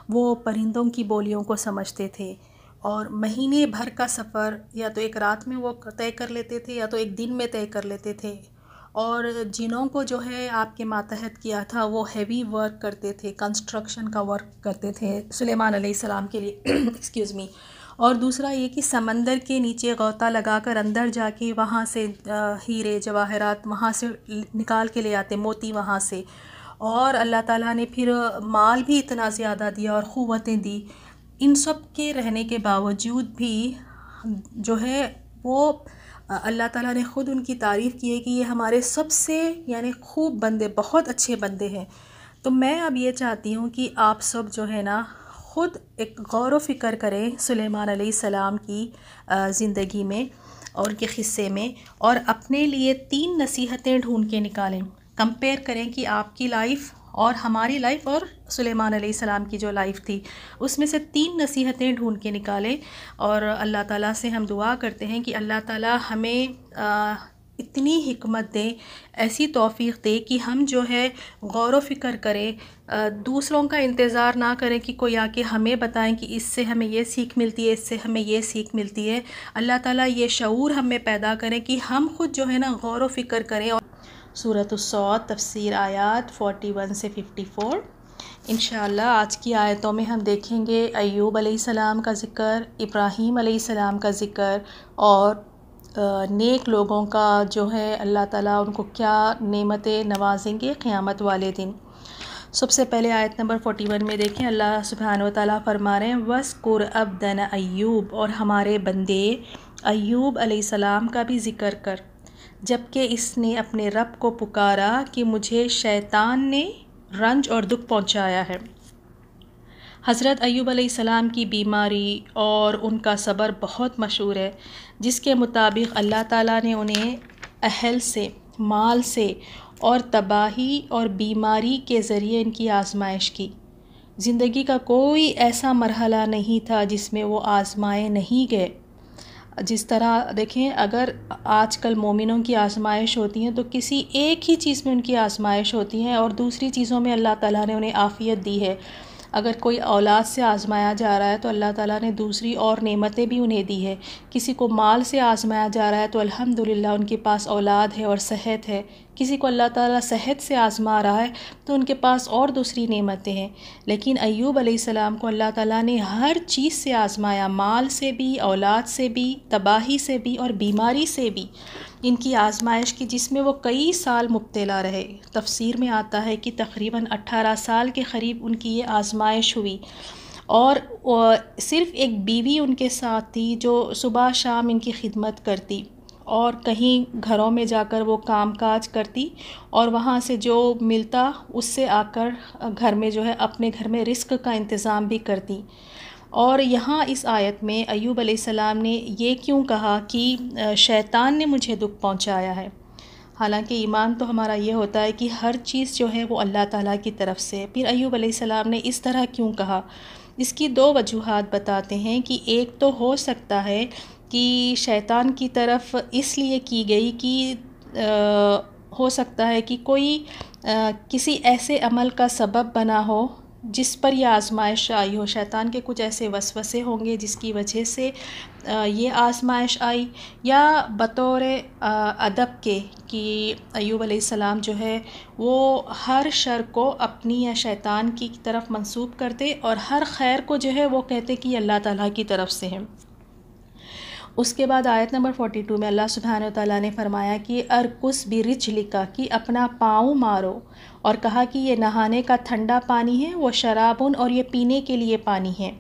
وہ پرندوں کی بولیوں کو سمجھتے تھے، اور مہینے بھر کا سفر یا تو ایک رات میں وہ طے کر لیتے تھے یا تو ایک دن میں طے کر لیتے تھے، اور جنوں کو جو ہے آپ کے ماتحت کیا تھا وہ ہیوی ورک کرتے تھے، کنسٹرکشن کا ورک کرتے تھے سلیمان علیہ السلام کے لیے ایکسکیوز می۔ اور دوسرا یہ کہ سمندر کے نیچے غوطہ لگا کر اندر جا کے وہاں سے ہیرے جواہرات وہاں سے نکال کے لے آتے، موتی وہاں سے، اور اللہ تعالیٰ نے پھر مال بھی اتنا زیادہ دیا اور قوتیں دی۔ ان سب کے رہنے کے باوجود بھی جو ہے وہ اللہ تعالیٰ نے خود ان کی تعریف کی ہے کہ یہ ہمارے سب سے یعنی خوب بندے، بہت اچھے بندے ہیں۔ تو میں اب یہ چاہتی ہوں کہ آپ سب جو ہے نا خود ایک غور و فکر کریں سلیمان علیہ السلام کی زندگی میں اور ان کے قصے میں، اور اپنے لیے 3 نصیحتیں ڈھونڈ کے نکالیں، کمپیئر کریں کہ آپ کی لائف اور ہماری لائف اور سلیمان علیہ السلام کی جو لائف تھی اس میں سے 3 نصیحتیں ڈھونڈ کے نکالے، اور اللہ تعالیٰ سے ہم دعا کرتے ہیں کہ اللہ تعالیٰ ہمیں اتنی حکمت دے، ایسی توفیق دے کہ ہم جو ہے غور و فکر کریں، دوسروں کا انتظار نہ کریں کہ کوئی آ کے ہمیں بتائیں کہ اس سے ہمیں یہ سیکھ ملتی ہے، اس سے ہمیں یہ سیکھ ملتی ہے۔ اللہ تعالیٰ یہ شعور ہمیں پیدا کریں کہ ہم خود جو ہے نا غور و فکر کریں۔ اور سورۃ الصاد تفسیر آیات 41 سے 54 انشاءاللہ آج کی آیتوں میں ہم دیکھیں گے ایوب علیہ السلام کا ذکر، ابراہیم علیہ السلام کا ذکر، اور نیک لوگوں کا جو ہے اللہ تعالیٰ ان کو کیا نعمتیں نوازیں گے قیامت والے دن۔ سب سے پہلے آیت نمبر 41 میں دیکھیں، اللہ سبحانہ و تعالیٰ فرما رہے ہیں وَاذْكُرْ عَبْدَنَا ایوب، اور ہمارے بندے ایوب علیہ السلام کا بھی ذکر کر، جبکہ اس نے اپنے رب کو پکارا کہ مجھے شیطان نے رنج اور دکھ پہنچایا ہے۔ حضرت ایوب علیہ السلام کی بیماری اور ان کا صبر بہت مشہور ہے، جس کے مطابق اللہ تعالیٰ نے انہیں اہل سے، مال سے اور تباہی اور بیماری کے ذریعے ان کی آزمائش کی۔ زندگی کا کوئی ایسا مرحلہ نہیں تھا جس میں وہ آزمائے نہیں گئے۔ جس طرح دیکھیں اگر آج کل مومنوں کی آزمائش ہوتی ہیں تو کسی ایک ہی چیز میں ان کی آزمائش ہوتی ہیں، اور دوسری چیزوں میں اللہ تعالیٰ نے انہیں عافیت دی ہے۔ اگر کوئی اولاد سے آزمایا جا رہا ہے تو اللہ تعالیٰ نے دوسری اور نعمتیں بھی انہیں دی ہے۔ کسی کو مال سے آزمایا جا رہا ہے تو الحمدللہ ان کے پاس اولاد ہے اور صحت ہے۔ کسی کو اللہ تعالیٰ صحت سے آزما رہا ہے تو ان کے پاس اور دوسری نعمتیں ہیں۔ لیکن ایوب علیہ السلام کو اللہ تعالیٰ نے ہر چیز سے آزمایا، مال سے بھی، اولاد سے بھی، تباہی سے بھی اور بیماری سے بھی ان کی آزمائش کی، جس میں وہ کئی سال مبتلا رہے۔ تفسیر میں آتا ہے کہ تقریباً 18 سال کے قریب ان کی یہ آزمائش ہوئی، اور صرف ایک بیوی ان کے ساتھ تھی جو صبح شام ان کی خدمت کرتی، اور کہیں گھروں میں جا کر وہ کام کاج کرتی، اور وہاں سے جو ملتا اس سے آ کر گھر میں جو ہے اپنے گھر میں رزق کا انتظام بھی کرتی۔ اور یہاں اس آیت میں ایوب علیہ السلام نے یہ کیوں کہا کہ شیطان نے مجھے دکھ پہنچایا ہے؟ حالانکہ ایمان تو ہمارا یہ ہوتا ہے کہ ہر چیز جو ہے وہ اللہ تعالیٰ کی طرف سے ہے، پھر ایوب علیہ السلام نے اس طرح کیوں کہا؟ اس کی 2 وجوہات بتاتے ہیں کہ ایک تو ہو سکتا ہے کہ شیطان کی طرف اس لیے کی گئی کہ ہو سکتا ہے کہ کوئی کسی ایسے عمل کا سبب بنا ہو جس پر یہ آزمائش آئی ہو۔ شیطان کے کچھ ایسے وسوسے ہوں گے جس کی وجہ سے یہ آزمائش آئی، یا بطور ادب کے کہ ایوب علیہ السلام جو ہے وہ ہر شر کو اپنی یا شیطان کی طرف منسوب کرتے، اور ہر خیر کو جو ہے وہ کہتے کہ یہ اللہ تعالیٰ کی طرف سے ہے۔ اس کے بعد آیت نمبر 42 میں اللہ سبحانہ وتعالیٰ نے فرمایا کہ ارکس برجلک، کہ اپنا پاؤں مارو، اور کہا کہ یہ نہانے کا ٹھنڈا پانی ہے، وہ شرابن، اور یہ پینے کے لیے پانی ہے۔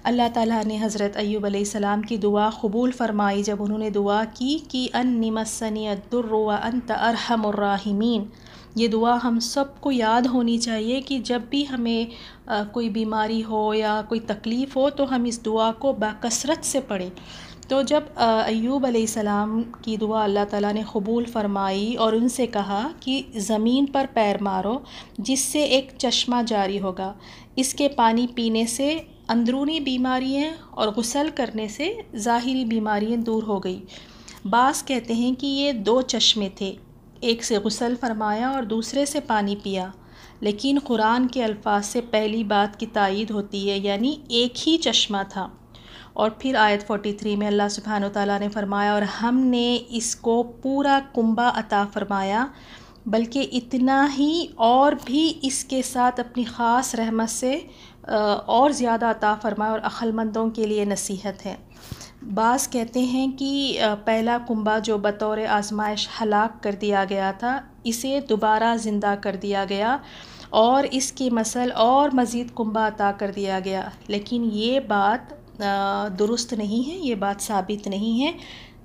اللہ تعالیٰ نے حضرت ایوب علیہ السلام کی دعا قبول فرمائی جب انہوں نے دعا کی کہ انی مسنی الضر وانت ارحم الراحمین۔ یہ دعا ہم سب کو یاد ہونی چاہیے کہ جب بھی ہمیں کوئی بیماری ہو یا کوئی تکلیف ہو تو ہم اس دعا کو بکثرت سے پڑھیں۔ تو جب ایوب علیہ السلام کی دعا اللہ تعالیٰ نے قبول فرمائی اور ان سے کہا کہ زمین پر پیر مارو جس سے ایک چشمہ جاری ہوگا، اس کے پانی پینے سے اندرونی بیماریاں اور غسل کرنے سے ظاہری بیماریاں دور ہو گئی۔ بعض کہتے ہیں کہ یہ 2 چشمے تھے، ایک سے غسل فرمایا اور دوسرے سے پانی پیا، لیکن قرآن کے الفاظ سے پہلی بات کی تائید ہوتی ہے، یعنی ایک ہی چشمہ تھا۔ اور پھر آیت 43 میں اللہ سبحانہ وتعالیٰ نے فرمایا اور ہم نے اس کو پورا کنبہ عطا فرمایا، بلکہ اتنا ہی اور بھی اس کے ساتھ اپنی خاص رحمت سے اور زیادہ عطا فرمایا، اور عقل مندوں کے لیے نصیحت ہے۔ بعض کہتے ہیں کہ پہلا کنبہ جو بطور آزمائش ہلاک کر دیا گیا تھا، اسے دوبارہ زندہ کر دیا گیا اور اس کی مثل اور مزید کنبہ عطا کر دیا گیا، لیکن یہ بات درست نہیں ہے، یہ بات ثابت نہیں ہے۔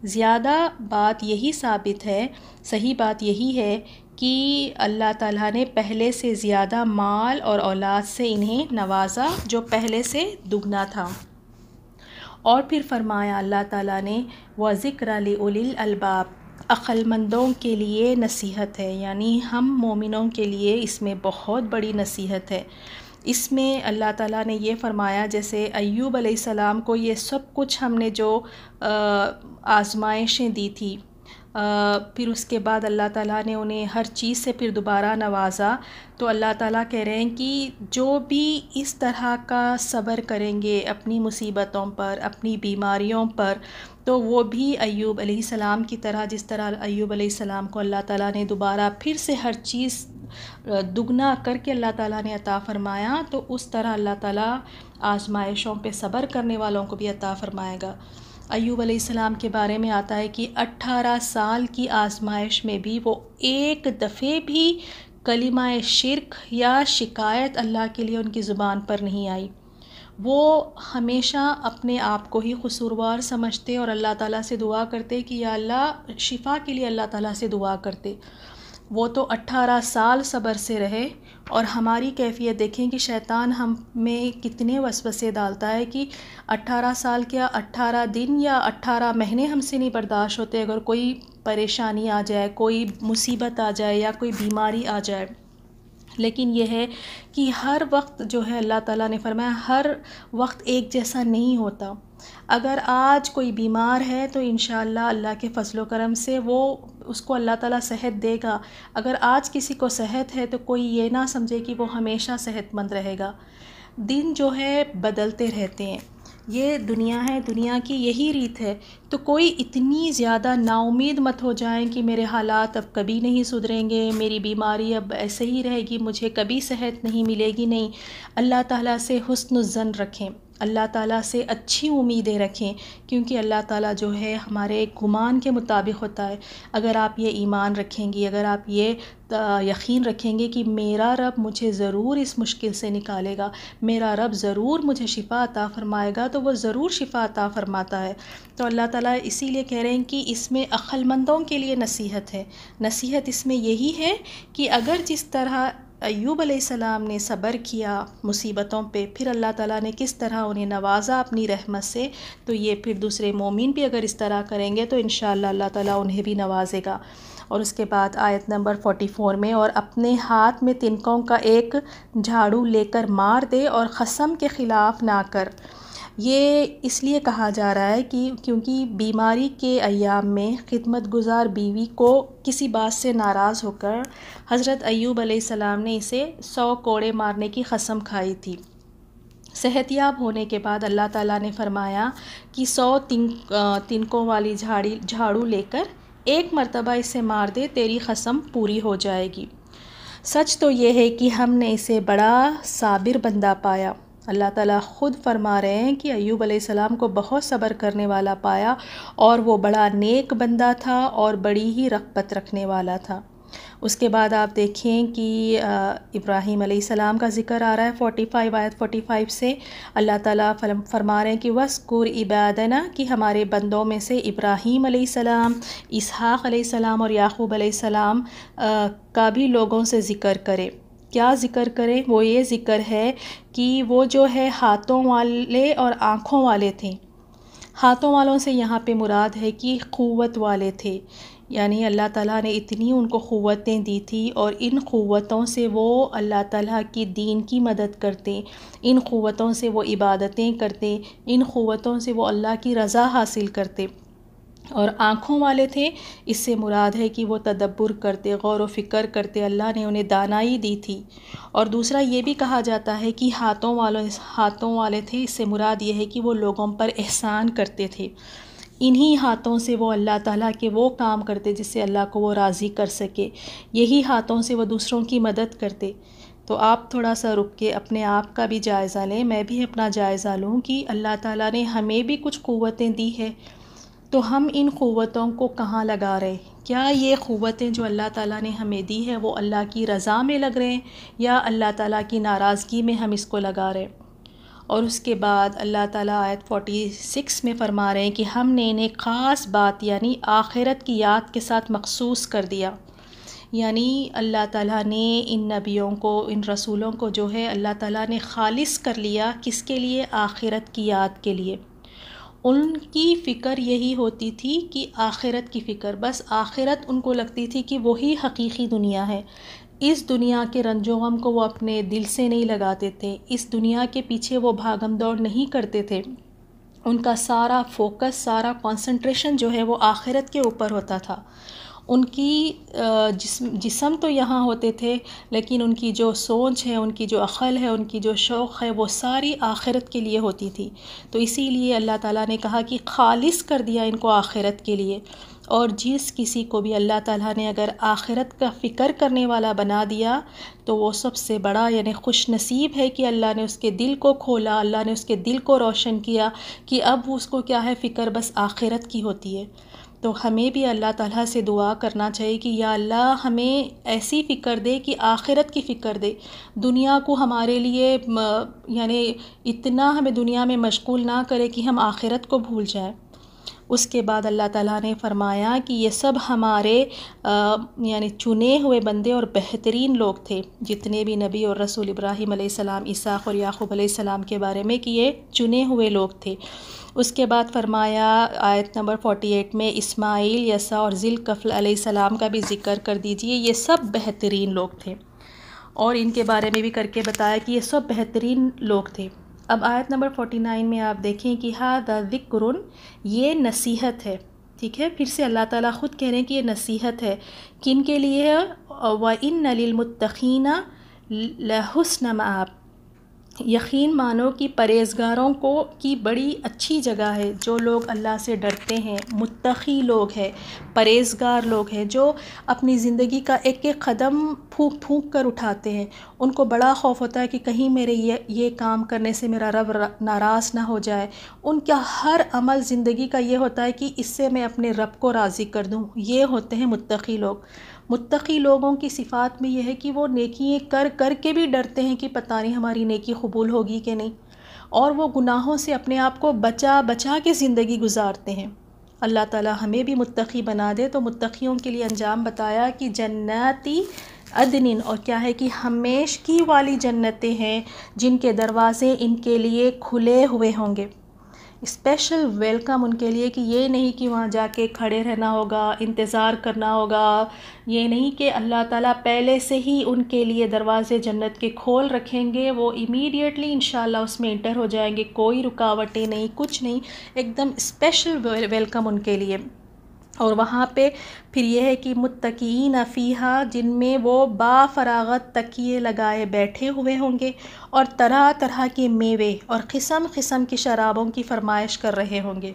زیادہ بات یہی ثابت ہے، صحیح بات یہی ہے کہ اللہ تعالیٰ نے پہلے سے زیادہ مال اور اولاد سے انہیں نوازا جو پہلے سے دگنا تھا۔ اور پھر فرمایا اللہ تعالیٰ نے وَذِكْرَ لِأُولِي الْأَلْبَابِ، عقل مندوں کے لیے نصیحت ہے، یعنی ہم مومنوں کے لیے اس میں بہت بڑی نصیحت ہے۔ اس میں اللہ تعالیٰ نے یہ فرمایا، جیسے ایوب علیہ السلام کو یہ سب کچھ ہم نے جو آزمائشیں دی تھی، پھر اس کے بعد اللہ تعالیٰ نے انہیں ہر چیز سے پھر دوبارہ نوازا، تو اللہ تعالیٰ کہہ رہے ہیں کہ جو بھی اس طرح کا صبر کریں گے اپنی مصیبتوں پر، اپنی بیماریوں پر، تو وہ بھی ایوب علیہ السلام کی طرح، جس طرح ایوب علیہ السلام کو اللہ تعالیٰ نے دوبارہ پھر سے ہر چیز دگنا کر کے اللہ تعالیٰ نے عطا فرمایا، تو اس طرح اللہ تعالیٰ آزمائشوں پہ صبر کرنے والوں کو بھی عطا فرمائے گا۔ ایوب علیہ السلام کے بارے میں آتا ہے کہ 18 سال کی آزمائش میں بھی وہ ایک دفعے بھی کلمہ شرک یا شکایت اللہ کے لیے ان کی زبان پر نہیں آئی۔ وہ ہمیشہ اپنے آپ کو ہی قصوروار سمجھتے اور اللہ تعالیٰ سے دعا کرتے کہ یا اللہ، شفا کے لیے اللہ تعالیٰ سے دعا کرتے۔ وہ تو 18 سال صبر سے رہے، اور ہماری کیفیت دیکھیں کہ شیطان ہم میں کتنے وسوسے ڈالتا ہے کہ 18 سال کیا 18 دن یا 18 مہینے ہم سے نہیں برداشت ہوتے اگر کوئی پریشانی آ جائے، کوئی مصیبت آ جائے یا کوئی بیماری آ جائے۔ لیکن یہ ہے کہ ہر وقت جو ہے اللہ تعالیٰ نے فرمایا ہر وقت ایک جیسا نہیں ہوتا۔ اگر آج کوئی بیمار ہے تو انشاءاللہ اللہ کے فضل و کرم سے وہ اس کو اللہ تعالیٰ صحت دے گا۔ اگر آج کسی کو صحت ہے تو کوئی یہ نہ سمجھے کہ وہ ہمیشہ صحت مند رہے گا۔ دن جو ہے بدلتے رہتے ہیں، یہ دنیا ہے، دنیا کی یہی ریت ہے۔ تو کوئی اتنی زیادہ نا امید مت ہو جائیں کہ میرے حالات اب کبھی نہیں سدھریں گے، میری بیماری اب ایسے ہی رہے گی، مجھے کبھی صحت نہیں ملے گی۔ نہیں، اللہ تعالیٰ سے حسن الظن رکھیں، اللہ تعالیٰ سے اچھی امیدیں رکھیں، کیونکہ اللہ تعالیٰ جو ہے ہمارے گمان کے مطابق ہوتا ہے۔ اگر آپ یہ ایمان رکھیں گی، اگر آپ یہ یقین رکھیں گے کہ میرا رب مجھے ضرور اس مشکل سے نکالے گا، میرا رب ضرور مجھے شفا عطا فرمائے گا، تو وہ ضرور شفا عطا فرماتا ہے۔ تو اللہ تعالیٰ اسی لیے کہہ رہے ہیں کہ اس میں عقل مندوں کے لیے نصیحت ہے۔ نصیحت اس میں یہی ہے کہ اگر جس طرح ایوب علیہ السلام نے صبر کیا مصیبتوں پہ، پھر اللہ تعالیٰ نے کس طرح انہیں نوازا اپنی رحمت سے، تو یہ پھر دوسرے مومن بھی اگر اس طرح کریں گے تو انشاءاللہ اللہ تعالیٰ انہیں بھی نوازے گا۔ اور اس کے بعد آیت نمبر 44 میں، اور اپنے ہاتھ میں تنکوں کا ایک جھاڑو لے کر مار دے اور قسم کے خلاف نہ کر۔ یہ اس لیے کہا جا رہا ہے کہ کیونکہ بیماری کے ایام میں خدمت گزار بیوی کو کسی بات سے ناراض ہو کر حضرت ایوب علیہ السلام نے اسے 100 کوڑے مارنے کی قسم کھائی تھی۔ صحتیاب ہونے کے بعد اللہ تعالیٰ نے فرمایا کہ 100 تنکوں والی جھاڑو لے کر ایک مرتبہ اسے مار دے، تیری قسم پوری ہو جائے گی۔ سچ تو یہ ہے کہ ہم نے اسے بڑا صابر بندہ پایا۔ اللہ تعالیٰ خود فرما رہے ہیں کہ ایوب علیہ السلام کو بہت صبر کرنے والا پایا، اور وہ بڑا نیک بندہ تھا اور بڑی ہی رغبت رکھنے والا تھا۔ اس کے بعد آپ دیکھیں کہ ابراہیم علیہ السلام کا ذکر آ رہا ہے 45 آیت 45 سے۔ اللہ تعالیٰ فرما رہے ہیں کہ وَاذْكُرْ عِبَادَنَا، کہ ہمارے بندوں میں سے ابراہیم علیہ السلام، اسحاق علیہ السلام اور یعقوب علیہ السلام کا بھی لوگوں سے ذکر کرے۔ کیا ذکر کرے؟ وہ یہ ذکر ہے کہ وہ جو ہے ہاتھوں والے اور آنکھوں والے تھے۔ ہاتھوں والوں سے یہاں پہ مراد ہے کہ قوت والے تھے، یعنی اللہ تعالیٰ نے اتنی ان کو قوتیں دی تھی، اور ان قوتوں سے وہ اللہ تعالیٰ کی دین کی مدد کرتے، ان قوتوں سے وہ عبادتیں کرتے، ان قوتوں سے وہ اللہ کی رضا حاصل کرتے۔ اور آنکھوں والے تھے، اس سے مراد ہے کہ وہ تدبر کرتے، غور و فکر کرتے، اللہ نے انہیں دانائی دی تھی۔ اور دوسرا یہ بھی کہا جاتا ہے کہ ہاتھوں والے تھے، اس سے مراد یہ ہے کہ وہ لوگوں پر احسان کرتے تھے، انہی ہاتھوں سے وہ اللہ تعالیٰ کے وہ کام کرتے جس سے اللہ کو وہ راضی کر سکے، یہی ہاتھوں سے وہ دوسروں کی مدد کرتے۔ تو آپ تھوڑا سا رک کے اپنے آپ کا بھی جائزہ لیں، میں بھی اپنا جائزہ لوں کہ اللہ تعالیٰ نے ہمیں بھی کچھ قوتیں دی ہے، تو ہم ان قوتوں کو کہاں لگا رہے؟ کیا یہ قوتیں جو اللہ تعالیٰ نے ہمیں دی ہے وہ اللہ کی رضا میں لگ رہے ہیں، یا اللہ تعالیٰ کی ناراضگی میں ہم اس کو لگا رہے ہیں؟ اور اس کے بعد اللہ تعالیٰ آیت 46 میں فرما رہے ہیں کہ ہم نے انہیں خاص بات یعنی آخرت کی یاد کے ساتھ مخصوص کر دیا۔ یعنی اللہ تعالیٰ نے ان نبیوں کو، ان رسولوں کو جو ہے اللہ تعالیٰ نے خالص کر لیا، کس کے لیے؟ آخرت کی یاد کے لیے۔ ان کی فکر یہی ہوتی تھی کہ آخرت کی فکر، بس آخرت ان کو لگتی تھی کہ وہی حقیقی دنیا ہے۔ اس دنیا کے رنج و غم کو وہ اپنے دل سے نہیں لگاتے تھے، اس دنیا کے پیچھے وہ بھاگم دوڑ نہیں کرتے تھے۔ ان کا سارا فوکس، سارا کنسنٹریشن جو ہے وہ آخرت کے اوپر ہوتا تھا۔ ان کی جسم تو یہاں ہوتے تھے، لیکن ان کی جو سوچ ہے، ان کی جو عقل ہے، ان کی جو شوق ہے، وہ ساری آخرت کے لیے ہوتی تھی۔ تو اسی لیے اللہ تعالیٰ نے کہا کہ خالص کر دیا ان کو آخرت کے لیے۔ اور جس کسی کو بھی اللہ تعالیٰ نے اگر آخرت کا فکر کرنے والا بنا دیا تو وہ سب سے بڑا یعنی خوش نصیب ہے کہ اللہ نے اس کے دل کو کھولا، اللہ نے اس کے دل کو روشن کیا کہ اب اس کو کیا ہے، فکر بس آخرت کی ہوتی ہے۔ تو ہمیں بھی اللہ تعالیٰ سے دعا کرنا چاہیے کہ یا اللہ ہمیں ایسی فکر دے کہ آخرت کی فکر دے، دنیا کو ہمارے لیے یعنی اتنا ہمیں دنیا میں مشغول نہ کرے کہ ہم آخرت کو بھول جائیں۔ اس کے بعد اللہ تعالیٰ نے فرمایا کہ یہ سب ہمارے یعنی چنے ہوئے بندے اور بہترین لوگ تھے، جتنے بھی نبی اور رسول ابراہیم علیہ السلام، اسحاق اور یعقوب علیہ السلام کے بارے میں کہ یہ چنے ہوئے لوگ تھے۔ اس کے بعد فرمایا آیت نمبر 48 میں اسماعیل، یسع اور ذی الکفل علیہ السلام کا بھی ذکر کر دیجئے، یہ سب بہترین لوگ تھے، اور ان کے بارے میں بھی کر کے بتایا کہ یہ سب بہترین لوگ تھے۔ اب آیت نمبر 49 میں آپ دیکھیں کہ ھذا ذکر، یہ نصیحت ہے، ٹھیک ہے، پھر سے اللہ تعالیٰ خود کہہ رہے ہیں کہ یہ نصیحت ہے، کن کے لیے ہے؟ وَإِنَّ لِلْمُتَّقِينَ لَحُسْنَ مآب، یقین مانو کہ پرہیزگاروں کو کی بڑی اچھی جگہ ہے، جو لوگ اللہ سے ڈرتے ہیں، متقی لوگ ہیں، پرہیزگار لوگ ہیں، جو اپنی زندگی کا ایک ایک قدم پھونک پھونک کر اٹھاتے ہیں۔ ان کو بڑا خوف ہوتا ہے کہ کہیں میرے یہ کام کرنے سے میرا رب ناراض نہ ہو جائے۔ ان کا ہر عمل زندگی کا یہ ہوتا ہے کہ اس سے میں اپنے رب کو راضی کر دوں۔ یہ ہوتے ہیں متقی لوگ۔ متقی لوگوں کی صفات میں یہ ہے کہ وہ نیکیاں کر کر کے بھی ڈرتے ہیں کہ پتہ نہیں ہماری نیکی قبول ہوگی کہ نہیں، اور وہ گناہوں سے اپنے آپ کو بچا بچا کے زندگی گزارتے ہیں۔ اللہ تعالیٰ ہمیں بھی متقی بنا دے۔ تو متقیوں کے لیے انجام بتایا کہ جناتی عدن، اور کیا ہے کہ ہمیشگی والی جنتیں ہیں جن کے دروازے ان کے لیے کھلے ہوئے ہوں گے۔ اسپیشل ویلکم ان کے لیے، کہ یہ نہیں کہ وہاں جا کے کھڑے رہنا ہوگا، انتظار کرنا ہوگا، یہ نہیں کہ اللہ تعالیٰ پہلے سے ہی ان کے لیے دروازے جنت کے کھول رکھیں گے، وہ امیڈیٹلی انشاءاللہ اس میں انٹر ہو جائیں گے، کوئی رکاوٹیں نہیں، کچھ نہیں، ایک دم اسپیشل ویلکم ان کے لیے۔ اور وہاں پہ پھر یہ ہے کہ متکئین فیہا، جن میں وہ با فراغت تکیے لگائے بیٹھے ہوئے ہوں گے، اور طرح طرح کے میوے اور قسم قسم کی شرابوں کی فرمائش کر رہے ہوں گے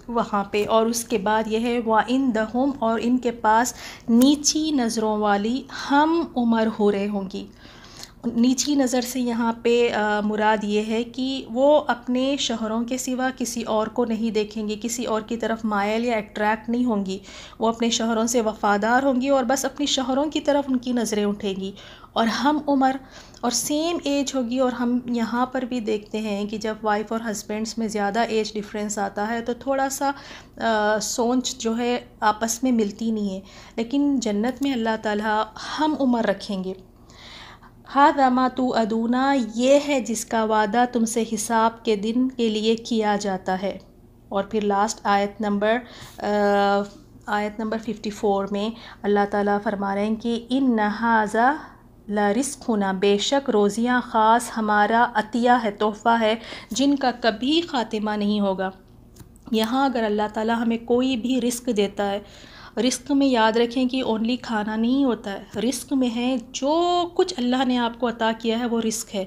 وہاں پہ۔ اور اس کے بعد یہ ہے وَعِندَهُمْ، اور ان کے پاس نیچی نظروں والی ہم عمر حوریں ہوں گی۔ نیچی نظر سے یہاں پہ مراد یہ ہے کہ وہ اپنے شوہروں کے سوا کسی اور کو نہیں دیکھیں گی، کسی اور کی طرف مائل یا اٹریکٹ نہیں ہوں گی، وہ اپنے شوہروں سے وفادار ہوں گی، اور بس اپنی شوہروں کی طرف ان کی نظریں اٹھیں گی، اور ہم عمر اور سیم ایج ہوگی۔ اور ہم یہاں پر بھی دیکھتے ہیں کہ جب وائف اور ہسبینڈس میں زیادہ ایج ڈفرینس آتا ہے تو تھوڑا سا سوچ جو ہے آپس میں ملتی نہیں ہے، لیکن جنت میں اللہ تعالیٰ ہم عمر رکھیں گے۔ ھذا ما توعدون، یہ ہے جس کا وعدہ تم سے حساب کے دن کے لیے کیا جاتا ہے۔ اور پھر لاسٹ آیت نمبر 54 میں اللہ تعالیٰ فرما رہے ہیں کہ ان ھذا لرزقنا، بے شک روزیاں خاص ہمارا عطیہ ہے، تحفہ ہے، جن کا کبھی خاتمہ نہیں ہوگا۔ یہاں اگر اللہ تعالیٰ ہمیں کوئی بھی رزق دیتا ہے، رزق میں یاد رکھیں کہ اونلی کھانا نہیں ہوتا ہے، رزق میں ہے جو کچھ اللہ نے آپ کو عطا کیا ہے وہ رزق ہے۔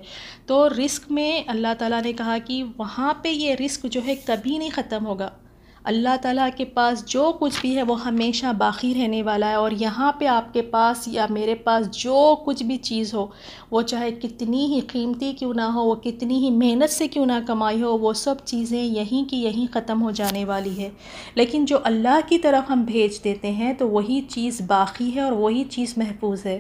تو رزق میں اللہ تعالیٰ نے کہا کہ وہاں پہ یہ رزق جو ہے کبھی نہیں ختم ہوگا، اللہ تعالیٰ کے پاس جو کچھ بھی ہے وہ ہمیشہ باقی رہنے والا ہے۔ اور یہاں پہ آپ کے پاس یا میرے پاس جو کچھ بھی چیز ہو، وہ چاہے کتنی ہی قیمتی کیوں نہ ہو، وہ کتنی ہی محنت سے کیوں نہ کمائی ہو، وہ سب چیزیں یہیں کی یہیں ختم ہو جانے والی ہے، لیکن جو اللہ کی طرف ہم بھیج دیتے ہیں تو وہی چیز باقی ہے اور وہی چیز محفوظ ہے۔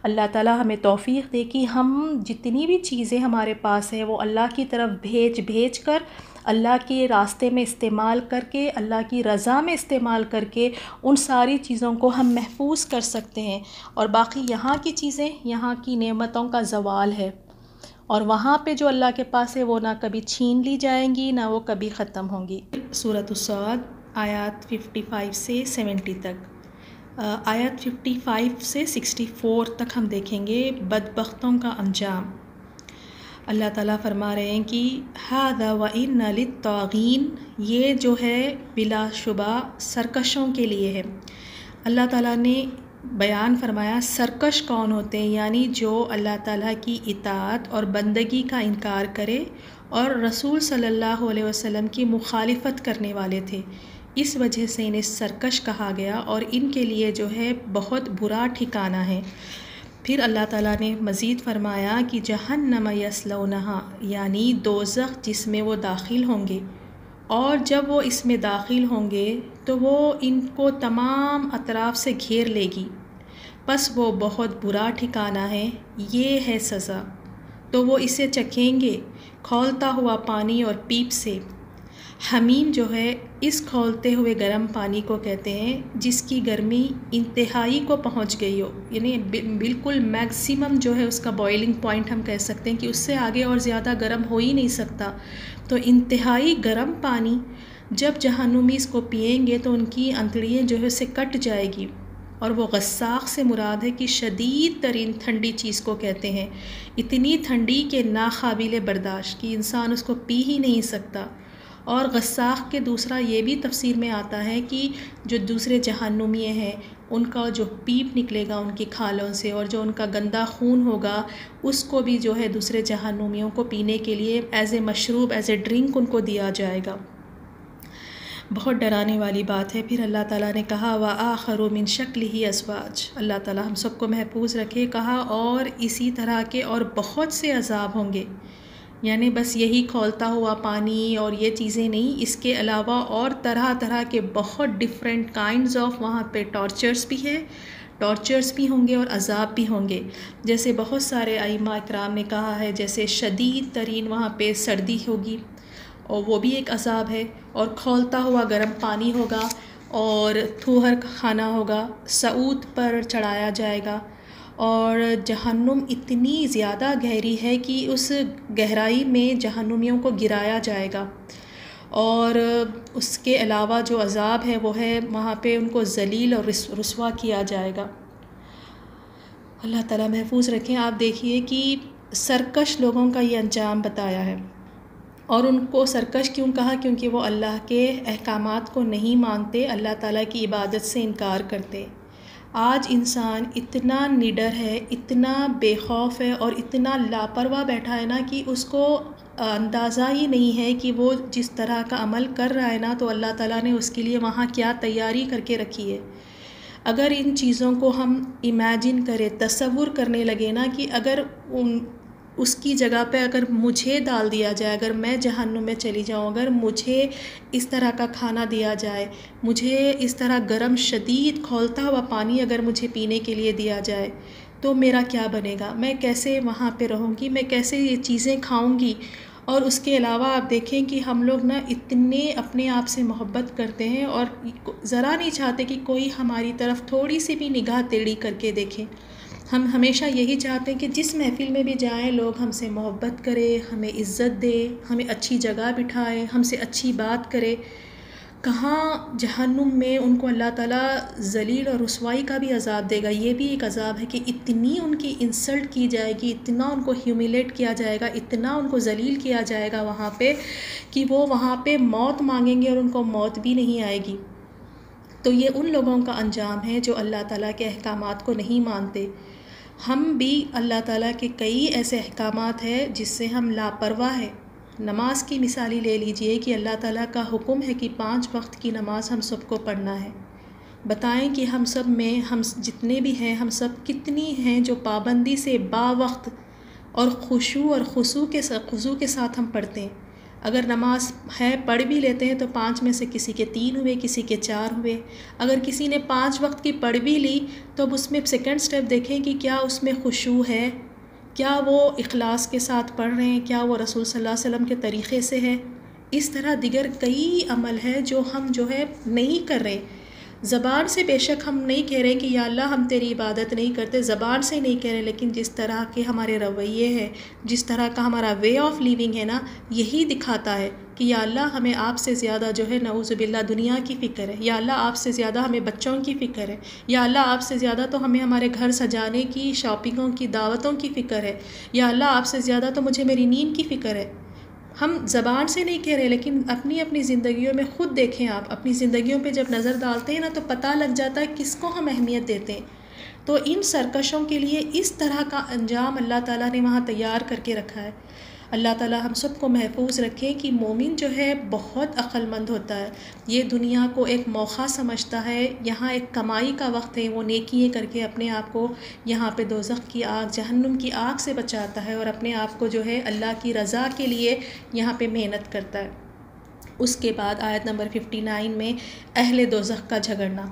اللہ تعالیٰ ہمیں توفیق دے کہ ہم جتنی بھی چیزیں ہمارے پاس ہیں وہ اللہ کی طرف بھیج کر، اللہ کے راستے میں استعمال کر کے، اللہ کی رضا میں استعمال کر کے ان ساری چیزوں کو ہم محفوظ کر سکتے ہیں۔ اور باقی یہاں کی چیزیں، یہاں کی نعمتوں کا زوال ہے، اور وہاں پہ جو اللہ کے پاس ہے وہ نہ کبھی چھین لی جائیں گی، نہ وہ کبھی ختم ہوں گی۔ سورۃ الصاد آیات 55 سے 70 تک۔ آیات 55 سے 64 تک ہم دیکھیں گے بدبختوں کا انجام۔ اللہ تعالیٰ فرما رہے ہیں کہ ھذا وَإِنَّ لِلطَّاغِينَ، یہ جو ہے بلا شبہ سرکشوں کے لیے ہے۔ اللہ تعالیٰ نے بیان فرمایا سرکش کون ہوتے ہیں، یعنی جو اللہ تعالیٰ کی اطاعت اور بندگی کا انکار کرے اور رسول صلی اللہ علیہ وسلم کی مخالفت کرنے والے تھے، اس وجہ سے انہیں سرکش کہا گیا اور ان کے لیے جو ہے بہت برا ٹھکانہ ہے۔ پھر اللہ تعالیٰ نے مزید فرمایا کہ جہنم یصلونہا، یعنی دوزخ جس میں وہ داخل ہوں گے، اور جب وہ اس میں داخل ہوں گے تو وہ ان کو تمام اطراف سے گھیر لے گی، پس وہ بہت برا ٹھکانہ ہے، یہ ہے سزا۔ تو وہ اسے چکھیں گے کھولتا ہوا پانی اور پیپ سے۔ حمیم جو ہے اس کھولتے ہوئے گرم پانی کو کہتے ہیں جس کی گرمی انتہائی کو پہنچ گئی ہو، یعنی بالکل میکسیمم جو ہے اس کا بوائلنگ پوائنٹ ہم کہہ سکتے ہیں کہ اس سے آگے اور زیادہ گرم ہو ہی نہیں سکتا۔ تو انتہائی گرم پانی جب جہنمی اس کو پئیں گے تو ان کی انتڑیاں جو ہے اسے کٹ جائے گی۔ اور وہ غساق سے مراد ہے کہ شدید ترین ٹھنڈی چیز کو کہتے ہیں، اتنی ٹھنڈی کہ ناقابل برداشت، کہ انسان اس کو پی ہی نہیں سکتا۔ اور غساق کے دوسرا یہ بھی تفسیر میں آتا ہے کہ جو دوسرے جہنمی ہیں ان کا جو پیپ نکلے گا ان کی کھالوں سے، اور جو ان کا گندا خون ہوگا اس کو بھی جو ہے دوسرے جہنمیوں کو پینے کے لیے ایز اے مشروب، ایز اے ڈرنک ان کو دیا جائے گا۔ بہت ڈرانے والی بات ہے۔ پھر اللہ تعالیٰ نے کہا وَآخَرُ مِن شَكْلِهِ أَزْوَاجٌ، اللہ تعالیٰ ہم سب کو محفوظ رکھے۔ کہا اور اسی طرح کے اور بہت سے عذاب ہوں گے، یعنی بس یہی کھولتا ہوا پانی اور یہ چیزیں نہیں، اس کے علاوہ اور طرح طرح کے بہت ڈفرینٹ کائنڈز آف وہاں پہ ٹارچرز بھی ہوں گے اور عذاب بھی ہوں گے۔ جیسے بہت سارے ائمہ اکرام نے کہا ہے، جیسے شدید ترین وہاں پہ سردی ہوگی اور وہ بھی ایک عذاب ہے، اور کھولتا ہوا گرم پانی ہوگا، اور تھوہر کھانا ہوگا، سعود پر چڑھایا جائے گا، اور جہنم اتنی زیادہ گہری ہے کہ اس گہرائی میں جہنمیوں کو گرایا جائے گا۔ اور اس کے علاوہ جو عذاب ہے وہ ہے وہاں پہ ان کو ذلیل اور رسوا کیا جائے گا۔ اللہ تعالیٰ محفوظ رکھیں۔ آپ دیکھیے کہ سرکش لوگوں کا یہ انجام بتایا ہے، اور ان کو سرکش کیوں کہا؟ کیونکہ وہ اللہ کے احکامات کو نہیں مانتے، اللہ تعالیٰ کی عبادت سے انکار کرتے۔ آج انسان اتنا نڈر ہے، اتنا بے خوف ہے اور اتنا لاپرواہ بیٹھا ہے نا کہ اس کو اندازہ ہی نہیں ہے کہ وہ جس طرح کا عمل کر رہا ہے نا تو اللہ تعالیٰ نے اس کے لیے وہاں کیا تیاری کر کے رکھی ہے۔ اگر ان چیزوں کو ہم امیجن کریں، تصور کرنے لگے نا کہ اگر اس کی جگہ پہ اگر مجھے ڈال دیا جائے، اگر میں جہنم میں چلی جاؤں، اگر مجھے اس طرح کا کھانا دیا جائے، مجھے اس طرح گرم شدید کھولتا ہوا پانی اگر مجھے پینے کے لیے دیا جائے تو میرا کیا بنے گا؟ میں کیسے وہاں پہ رہوں گی؟ میں کیسے یہ چیزیں کھاؤں گی؟ اور اس کے علاوہ آپ دیکھیں کہ ہم لوگ نا اتنے اپنے آپ سے محبت کرتے ہیں اور ذرا نہیں چاہتے کہ کوئی ہماری طرف تھوڑی سی بھی نگاہ ٹیڑھی کر کے دیکھیں۔ ہم ہمیشہ یہی چاہتے ہیں کہ جس محفل میں بھی جائیں لوگ ہم سے محبت کرے، ہمیں عزت دے، ہمیں اچھی جگہ بٹھائے، ہم سے اچھی بات کرے۔ کہاں جہنم میں ان کو اللہ تعالیٰ ذلیل اور رسوائی کا بھی عذاب دے گا۔ یہ بھی ایک عذاب ہے کہ اتنی ان کی انسلٹ کی جائے گی، اتنا ان کو ہیومیلیٹ کیا جائے گا، اتنا ان کو ذلیل کیا جائے گا وہاں پہ کہ وہ وہاں پہ موت مانگیں گے اور ان کو موت بھی نہیں آئے گی۔ تو یہ ان لوگوں کا انجام ہے جو اللہ تعالیٰ کے احکامات کو نہیں مانتے۔ ہم بھی اللہ تعالیٰ کے کئی ایسے احکامات ہیں جس سے ہم لاپرواہ ہیں۔ نماز کی مثال ہی لے لیجئے کہ اللہ تعالیٰ کا حکم ہے کہ 5 وقت کی نماز ہم سب کو پڑھنا ہے۔ بتائیں کہ ہم سب میں ہم جتنے بھی ہیں ہم سب کتنی ہیں جو پابندی سے با وقت اور خشوع اور خضوع کے ساتھ ہم پڑھتے ہیں۔ اگر نماز ہے پڑھ بھی لیتے ہیں تو 5 میں سے کسی کے 3 ہوئے، کسی کے 4 ہوئے۔ اگر کسی نے 5 وقت کی پڑھ بھی لی تو اب اس میں سیکنڈ سٹیپ دیکھیں کہ کیا اس میں خشوع ہے، کیا وہ اخلاص کے ساتھ پڑھ رہے ہیں، کیا وہ رسول صلی اللہ علیہ وسلم کے طریقے سے ہے۔ اس طرح دیگر کئی عمل ہے جو ہم جو ہے نہیں کر رہے۔ زبان سے بے شک ہم نہیں کہہ رہے کہ یا اللہ ہم تیری عبادت نہیں کرتے، زبان سے نہیں کہہ رہے، لیکن جس طرح کے ہمارے رویے ہیں، جس طرح کا ہمارا وے آف لیونگ ہے نا، یہی دکھاتا ہے کہ یا اللہ ہمیں آپ سے زیادہ جو ہے نعوذ باللہ دنیا کی فکر ہے، یا اللہ آپ سے زیادہ ہمیں بچوں کی فکر ہے، یا اللہ آپ سے زیادہ تو ہمیں ہمارے گھر سجانے کی، شاپنگوں کی، دعوتوں کی فکر ہے، یا اللہ آپ سے زیادہ تو مجھے میری نیند کی فکر ہے۔ ہم زبان سے نہیں کہہ رہے، لیکن اپنی زندگیوں میں خود دیکھیں، آپ اپنی زندگیوں پہ جب نظر ڈالتے ہیں نا تو پتہ لگ جاتا ہے کس کو ہم اہمیت دیتے ہیں۔ تو ان سرکشوں کے لیے اس طرح کا انجام اللہ تعالیٰ نے وہاں تیار کر کے رکھا ہے۔ اللہ تعالیٰ ہم سب کو محفوظ رکھے کہ مومن جو ہے بہت عقل مند ہوتا ہے، یہ دنیا کو ایک موقع سمجھتا ہے، یہاں ایک کمائی کا وقت ہے، وہ نیکیاں کر کے اپنے آپ کو یہاں پہ دوزخ کی آگ، جہنم کی آگ سے بچاتا ہے، اور اپنے آپ کو جو ہے اللہ کی رضا کے لیے یہاں پہ محنت کرتا ہے۔ اس کے بعد آیت نمبر 59 میں اہل دوزخ کا جھگڑنا۔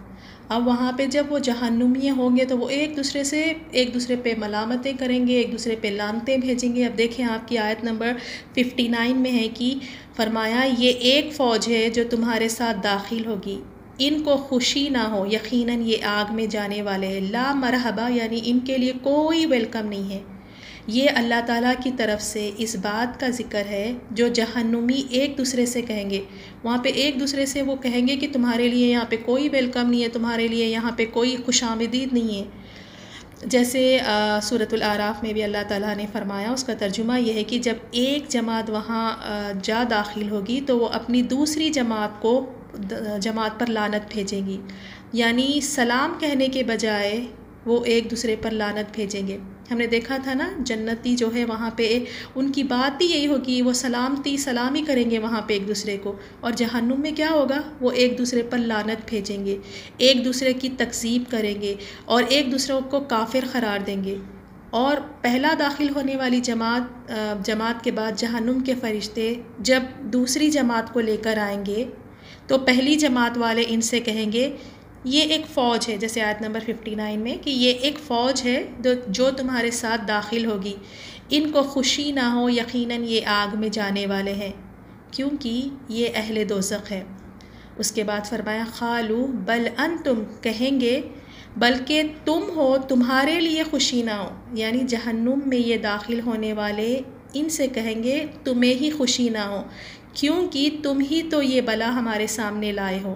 اب وہاں پہ جب وہ جہنمی ہوں گے تو وہ ایک دوسرے پہ ملامتیں کریں گے، ایک دوسرے پہ لعنتیں بھیجیں گے۔ اب دیکھیں آپ کی آیت نمبر 59 میں ہے کہ فرمایا یہ ایک فوج ہے جو تمہارے ساتھ داخل ہوگی، ان کو خوشی نہ ہو، یقیناً یہ آگ میں جانے والے ہیں، لا مرحبا یعنی ان کے لیے کوئی ویلکم نہیں ہے۔ یہ اللہ تعالیٰ کی طرف سے اس بات کا ذکر ہے جو جہنمی ایک دوسرے سے کہیں گے، وہاں پہ ایک دوسرے سے وہ کہیں گے کہ تمہارے لیے یہاں پہ کوئی ویلکم نہیں ہے، تمہارے لیے یہاں پہ کوئی خوش آمدید نہیں ہے۔ جیسے سورۃ الاعراف میں بھی اللہ تعالیٰ نے فرمایا، اس کا ترجمہ یہ ہے کہ جب ایک جماعت وہاں جا داخل ہوگی تو وہ اپنی دوسری جماعت پر لعنت بھیجیں گی، یعنی سلام کہنے کے بجائے وہ ایک دوسرے پر لعنت بھیجیں گے۔ ہم نے دیکھا تھا نا، جنتی جو ہے وہاں پہ ان کی بات بھی یہی ہوگی، وہ سلامی کریں گے وہاں پہ ایک دوسرے کو، اور جہنم میں کیا ہوگا، وہ ایک دوسرے پر لعنت بھیجیں گے، ایک دوسرے کی تکذیب کریں گے، اور ایک دوسرے کو کافر قرار دیں گے۔ اور پہلا داخل ہونے والی جماعت کے بعد جہنم کے فرشتے جب دوسری جماعت کو لے کر آئیں گے تو پہلی جماعت والے ان سے کہیں گے یہ ایک فوج ہے، جیسے آیت نمبر 59 میں کہ یہ ایک فوج ہے جو تمہارے ساتھ داخل ہوگی، ان کو خوشی نہ ہو، یقیناً یہ آگ میں جانے والے ہیں، کیونکہ یہ اہل دوزخ ہے۔ اس کے بعد فرمایا قالوا بل انتم، کہیں گے بلکہ تم ہو، تمہارے لیے خوشی نہ ہو، یعنی جہنم میں یہ داخل ہونے والے ان سے کہیں گے تمہیں ہی خوشی نہ ہو، کیونکہ تم ہی تو یہ بلا ہمارے سامنے لائے ہو،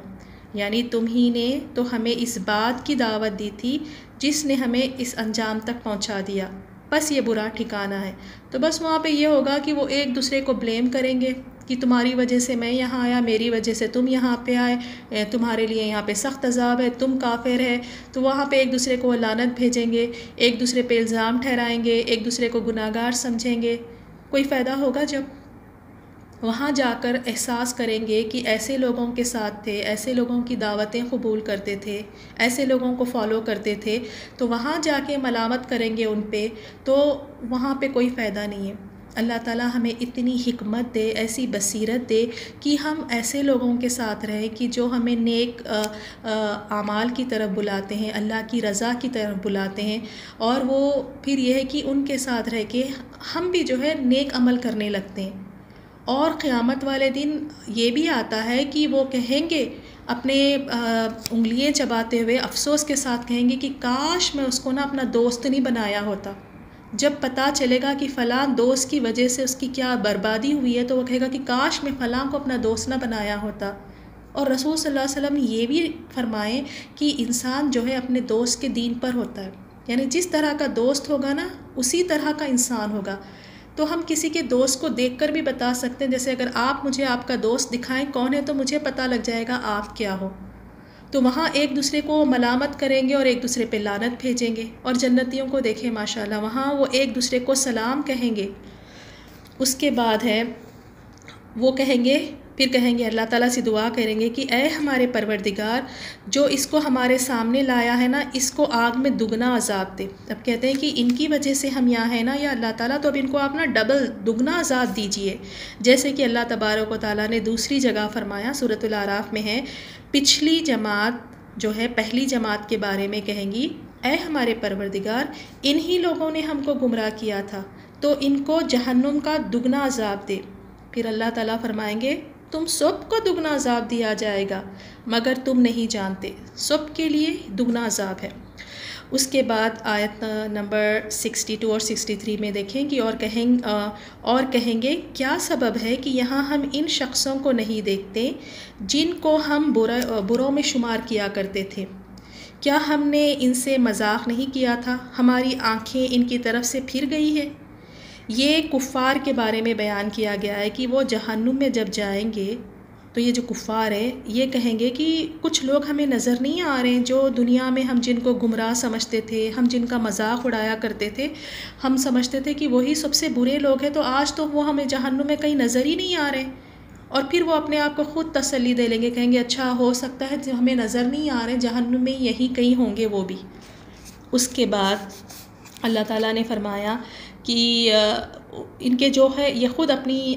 یعنی تم ہی نے تو ہمیں اس بات کی دعوت دی تھی جس نے ہمیں اس انجام تک پہنچا دیا، بس یہ برا ٹھکانہ ہے۔ تو بس وہاں پہ یہ ہوگا کہ وہ ایک دوسرے کو بلیم کریں گے کہ تمہاری وجہ سے میں یہاں آیا، میری وجہ سے تم یہاں پہ آئے، تمہارے لیے یہاں پہ سخت عذاب ہے، تم کافر ہے۔ تو وہاں پہ ایک دوسرے کو لعنت بھیجیں گے، ایک دوسرے پہ الزام ٹھہرائیں گے، ایک دوسرے کو گناہ گار سمجھیں گے۔ کوئی فائدہ ہوگا جب وہاں جا کر احساس کریں گے کہ ایسے لوگوں کے ساتھ تھے، ایسے لوگوں کی دعوتیں قبول کرتے تھے، ایسے لوگوں کو فالو کرتے تھے، تو وہاں جا کے ملامت کریں گے ان پہ، تو وہاں پہ کوئی فائدہ نہیں ہے۔ اللہ تعالیٰ ہمیں اتنی حکمت دے، ایسی بصیرت دے کہ ہم ایسے لوگوں کے ساتھ رہیں کہ جو ہمیں نیک اعمال کی طرف بلاتے ہیں، اللہ کی رضا کی طرف بلاتے ہیں، اور وہ پھر یہ ہے کہ ان کے ساتھ رہ کے ہم بھی جو ہے نیک عمل کرنے لگتے ہیں۔ اور قیامت والے دن یہ بھی آتا ہے کہ وہ کہیں گے اپنے انگلیاں چباتے ہوئے افسوس کے ساتھ کہیں گے کہ کاش میں اس کو نا اپنا دوست نہیں بنایا ہوتا۔ جب پتہ چلے گا کہ فلاں دوست کی وجہ سے اس کی کیا بربادی ہوئی ہے تو وہ کہے گا کہ کاش میں فلاں کو اپنا دوست نہ بنایا ہوتا۔ اور رسول صلی اللہ علیہ وسلم یہ بھی فرمائیں کہ انسان جو ہے اپنے دوست کے دین پر ہوتا ہے، یعنی جس طرح کا دوست ہوگا نا اسی طرح کا انسان ہوگا۔ تو ہم کسی کے دوست کو دیکھ کر بھی بتا سکتے ہیں، جیسے اگر آپ مجھے آپ کا دوست دکھائیں کون ہے تو مجھے پتہ لگ جائے گا آپ کیا ہو۔ تو وہاں ایک دوسرے کو ملامت کریں گے اور ایک دوسرے پہ لعنت بھیجیں گے۔ اور جنتیوں کو دیکھیں ماشاءاللہ، وہاں وہ ایک دوسرے کو سلام کہیں گے۔ اس کے بعد ہے وہ کہیں گے، پھر کہیں گے اللہ تعالیٰ سے دعا کریں گے کہ اے ہمارے پروردگار، جو اس کو ہمارے سامنے لایا ہے نا اس کو آگ میں دگنا عذاب دے۔ اب کہتے ہیں کہ ان کی وجہ سے ہم یہاں ہیں نا یا اللہ تعالیٰ، تو اب ان کو آپ نا دگنا عذاب دیجئے، جیسے کہ اللہ تبارک و تعالیٰ نے دوسری جگہ فرمایا، سورۃ الاعراف میں ہے، پچھلی جماعت جو ہے پہلی جماعت کے بارے میں کہیں گی اے ہمارے پروردگار، انہی لوگوں نے ہم کو گمراہ کیا تھا تو ان کو جہنم کا دگنا عذاب دے۔ پھر اللہ تعالیٰ فرمائیں گے تم سب کو دگنا عذاب دیا جائے گا مگر تم نہیں جانتے، سب کے لیے دگنا عذاب ہے۔ اس کے بعد آیت نمبر 62 اور 63 میں دیکھیں کہ اور کہیں گے کیا سبب ہے کہ یہاں ہم ان شخصوں کو نہیں دیکھتے جن کو ہم بروں میں شمار کیا کرتے تھے، کیا ہم نے ان سے مذاق نہیں کیا تھا، ہماری آنکھیں ان کی طرف سے پھر گئی ہے۔ یہ کفار کے بارے میں بیان کیا گیا ہے کہ وہ جہنم میں جب جائیں گے تو یہ جو کفار ہے یہ کہیں گے کہ کچھ لوگ ہمیں نظر نہیں آ رہے ہیں جو دنیا میں ہم جن کو گمراہ سمجھتے تھے، ہم جن کا مذاق اڑایا کرتے تھے، ہم سمجھتے تھے کہ وہی سب سے برے لوگ ہیں، تو آج تو وہ ہمیں جہنم میں کہیں نظر ہی نہیں آ رہے۔ اور پھر وہ اپنے آپ کو خود تسلی دے لیں گے، کہیں گے اچھا ہو سکتا ہے جو ہمیں نظر نہیں آ رہے جہنم میں یہی کہیں ہوں گے وہ بھی۔ اس کے بعد اللہ تعالیٰ نے فرمایا کہ ان کے جو ہے یہ خود اپنی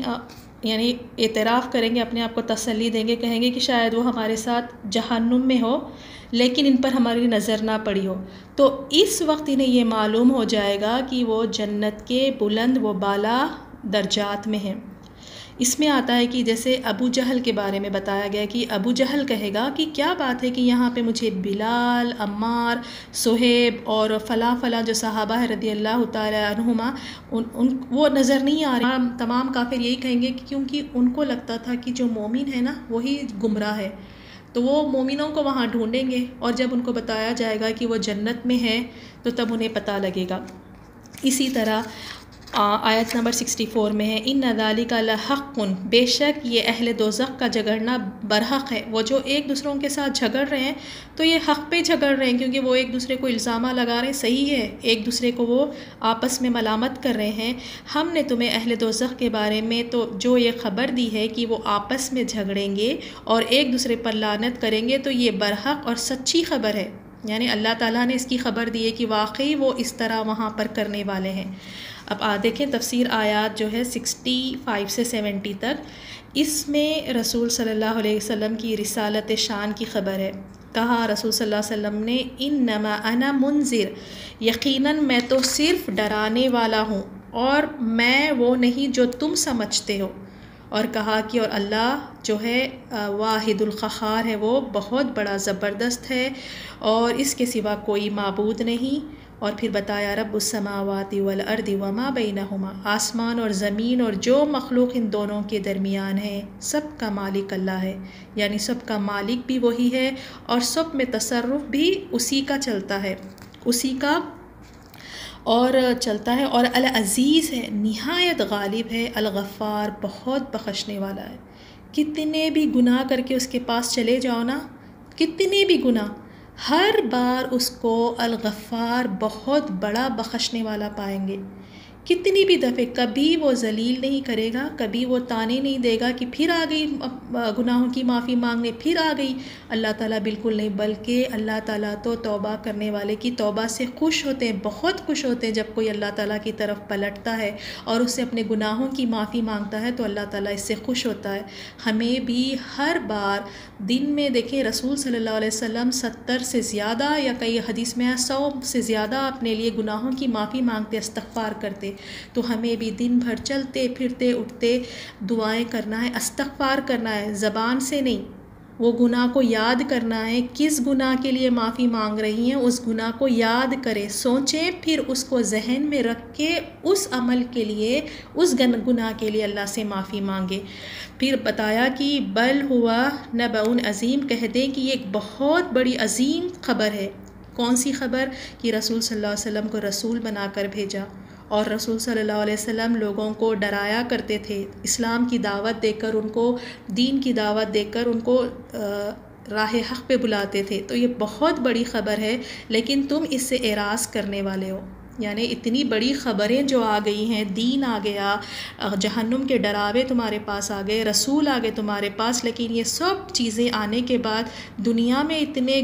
یعنی اعتراف کریں گے، اپنے آپ کو تسلی دیں گے، کہیں گے کہ شاید وہ ہمارے ساتھ جہنم میں ہو لیکن ان پر ہماری نظر نہ پڑی ہو، تو اس وقت انہیں یہ معلوم ہو جائے گا کہ وہ جنت کے بلند و بالا درجات میں ہیں۔ اس میں آتا ہے کہ جیسے ابو جہل کے بارے میں بتایا گیا کہ ابو جہل کہے گا کہ کیا بات ہے کہ یہاں پہ مجھے بلال، عمار، صہیب اور فلاں فلاں جو صحابہ ہے رضی اللہ تعالیٰ عنہما وہ نظر نہیں آ رہے۔ تمام کافر یہی کہیں گے کہ کیونکہ ان کو لگتا تھا کہ جو مومن ہے نا وہی گمراہ ہے، تو وہ مومنوں کو وہاں ڈھونڈیں گے اور جب ان کو بتایا جائے گا کہ وہ جنت میں ہے تو تب انہیں پتہ لگے گا۔ اسی طرح آیت نمبر 64 میں ہے ان ذالک لحق، بے شک یہ اہل دوزخ کا جھگڑنا برحق ہے۔ وہ جو ایک دوسروں کے ساتھ جھگڑ رہے ہیں تو یہ حق پہ جھگڑ رہے ہیں، کیونکہ وہ ایک دوسرے کو الزامہ لگا رہے ہیں، صحیح ہے، ایک دوسرے کو وہ آپس میں ملامت کر رہے ہیں۔ ہم نے تمہیں اہل دوزخ کے بارے میں تو جو یہ خبر دی ہے کہ وہ آپس میں جھگڑیں گے اور ایک دوسرے پر لعنت کریں گے، تو یہ برحق اور سچی خبر ہے، یعنی اللہ تعالیٰ نے اس کی خبر دی ہے کہ واقعی وہ اس طرح وہاں پر کرنے والے ہیں۔ اب دیکھیں تفسیر آیات جو ہے 65 سے 70 تک، اس میں رسول صلی اللہ علیہ وسلم کی رسالت شان کی خبر ہے۔ کہا رسول صلی اللہ علیہ وسلم نے انما انا منذر، یقیناً میں تو صرف ڈرانے والا ہوں اور میں وہ نہیں جو تم سمجھتے ہو۔ اور کہا کہ اور اللہ جو ہے واحد القہار ہے، وہ بہت بڑا زبردست ہے اور اس کے سوا کوئی معبود نہیں۔ اور پھر بتایا رب السماوات والارض وما بینہما، آسمان اور زمین اور جو مخلوق ان دونوں کے درمیان ہے، سب کا مالک اللہ ہے، یعنی سب کا مالک بھی وہی ہے اور سب میں تصرف بھی اسی کا چلتا ہے، اسی کا اور چلتا ہے۔ اور العزیز ہے، نہایت غالب ہے، الغفار بہت بخشنے والا ہے۔ کتنے بھی گناہ کر کے اس کے پاس چلے جاؤ نا، کتنے بھی گناہ، ہر بار اس کو الغفار بہت بڑا بخشنے والا پائیں گے۔ کتنی بھی دفعہ کبھی وہ ذلیل نہیں کرے گا، کبھی وہ تانے نہیں دے گا کہ پھر آ گئی گناہوں کی معافی مانگنے، پھر آ گئی۔ اللہ تعالیٰ بالکل نہیں، بلکہ اللہ تعالیٰ تو توبہ کرنے والے کی توبہ سے خوش ہوتے ہیں، بہت خوش ہوتے ہیں۔ جب کوئی اللہ تعالیٰ کی طرف پلٹتا ہے اور اس سے اپنے گناہوں کی معافی مانگتا ہے تو اللہ تعالیٰ اس سے خوش ہوتا ہے۔ ہمیں بھی ہر بار دن میں دیکھیں رسول صلی اللہ علیہ وسلم 70 سے زیادہ یا کئی حدیث میں 100 سے زیادہ اپنے لیے گناہوں کی معافی مانگتے، استغفار کرتے، تو ہمیں بھی دن بھر چلتے پھرتے اٹھتے دعائیں کرنا ہے، استغفار کرنا ہے، زبان سے نہیں، وہ گناہ کو یاد کرنا ہے، کس گناہ کے لیے معافی مانگ رہی ہیں اس گناہ کو یاد کریں، سوچیں، پھر اس کو ذہن میں رکھ کے اس عمل کے لیے، اس گناہ کے لیے اللہ سے معافی مانگے۔ پھر بتایا کہ بل ہوا نبأ عظیم، کہہ دیں کہ یہ ایک بہت بڑی عظیم خبر ہے۔ کون سی خبر؟ کہ رسول صلی اللہ علیہ وسلم کو رسول بنا کر بھیجا، اور رسول صلی اللہ علیہ وسلم لوگوں کو ڈرایا کرتے تھے، اسلام کی دعوت دے کر، ان کو دین کی دعوت دے کر ان کو راہ حق پہ بلاتے تھے۔ تو یہ بہت بڑی خبر ہے، لیکن تم اس سے اعراض کرنے والے ہو، یعنی اتنی بڑی خبریں جو آ گئی ہیں، دین آ گیا، جہنم کے ڈراوے تمہارے پاس آ گئے، رسول آ گئے تمہارے پاس، لیکن یہ سب چیزیں آنے کے بعد دنیا میں اتنے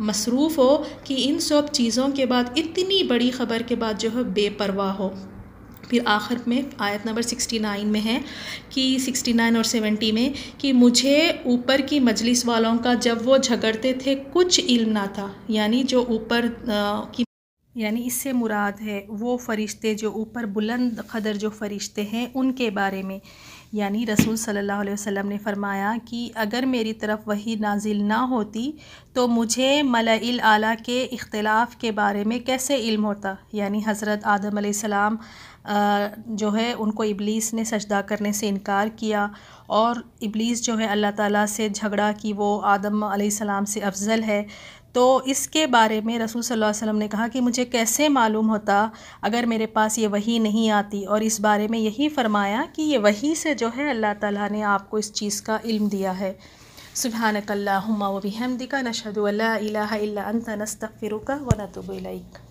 مصروف ہو کہ ان سب چیزوں کے بعد، اتنی بڑی خبر کے بعد جو ہے بے پرواہ ہو۔ پھر آخر میں آیت نمبر 69 میں ہے کہ 69 اور 70 میں کہ مجھے اوپر کی مجلس والوں کا جب وہ جھگڑتے تھے کچھ علم نہ تھا، یعنی جو اوپر کی، یعنی اس سے مراد ہے وہ فرشتے جو اوپر بلند قدر جو فرشتے ہیں ان کے بارے میں، یعنی رسول صلی اللہ علیہ وسلم نے فرمایا کہ اگر میری طرف وحی نازل نہ ہوتی تو مجھے ملأ الاعلیٰ کے اختلاف کے بارے میں کیسے علم ہوتا. یعنی حضرت آدم علیہ السلام جو ہے ان کو ابلیس نے سجدہ کرنے سے انکار کیا، اور ابلیس جو ہے اللہ تعالیٰ سے جھگڑا کہ وہ آدم علیہ السلام سے افضل ہے. تو اس کے بارے میں رسول صلی اللہ علیہ وسلم نے کہا کہ مجھے کیسے معلوم ہوتا اگر میرے پاس یہ وحی نہیں آتی، اور اس بارے میں یہی فرمایا کہ یہ وحی سے جو ہے اللہ تعالیٰ نے آپ کو اس چیز کا علم دیا ہے. سبحانک اللہم و بحمدک نشہد ان لا الہ الا انت نستغفرک و نتوب الیک.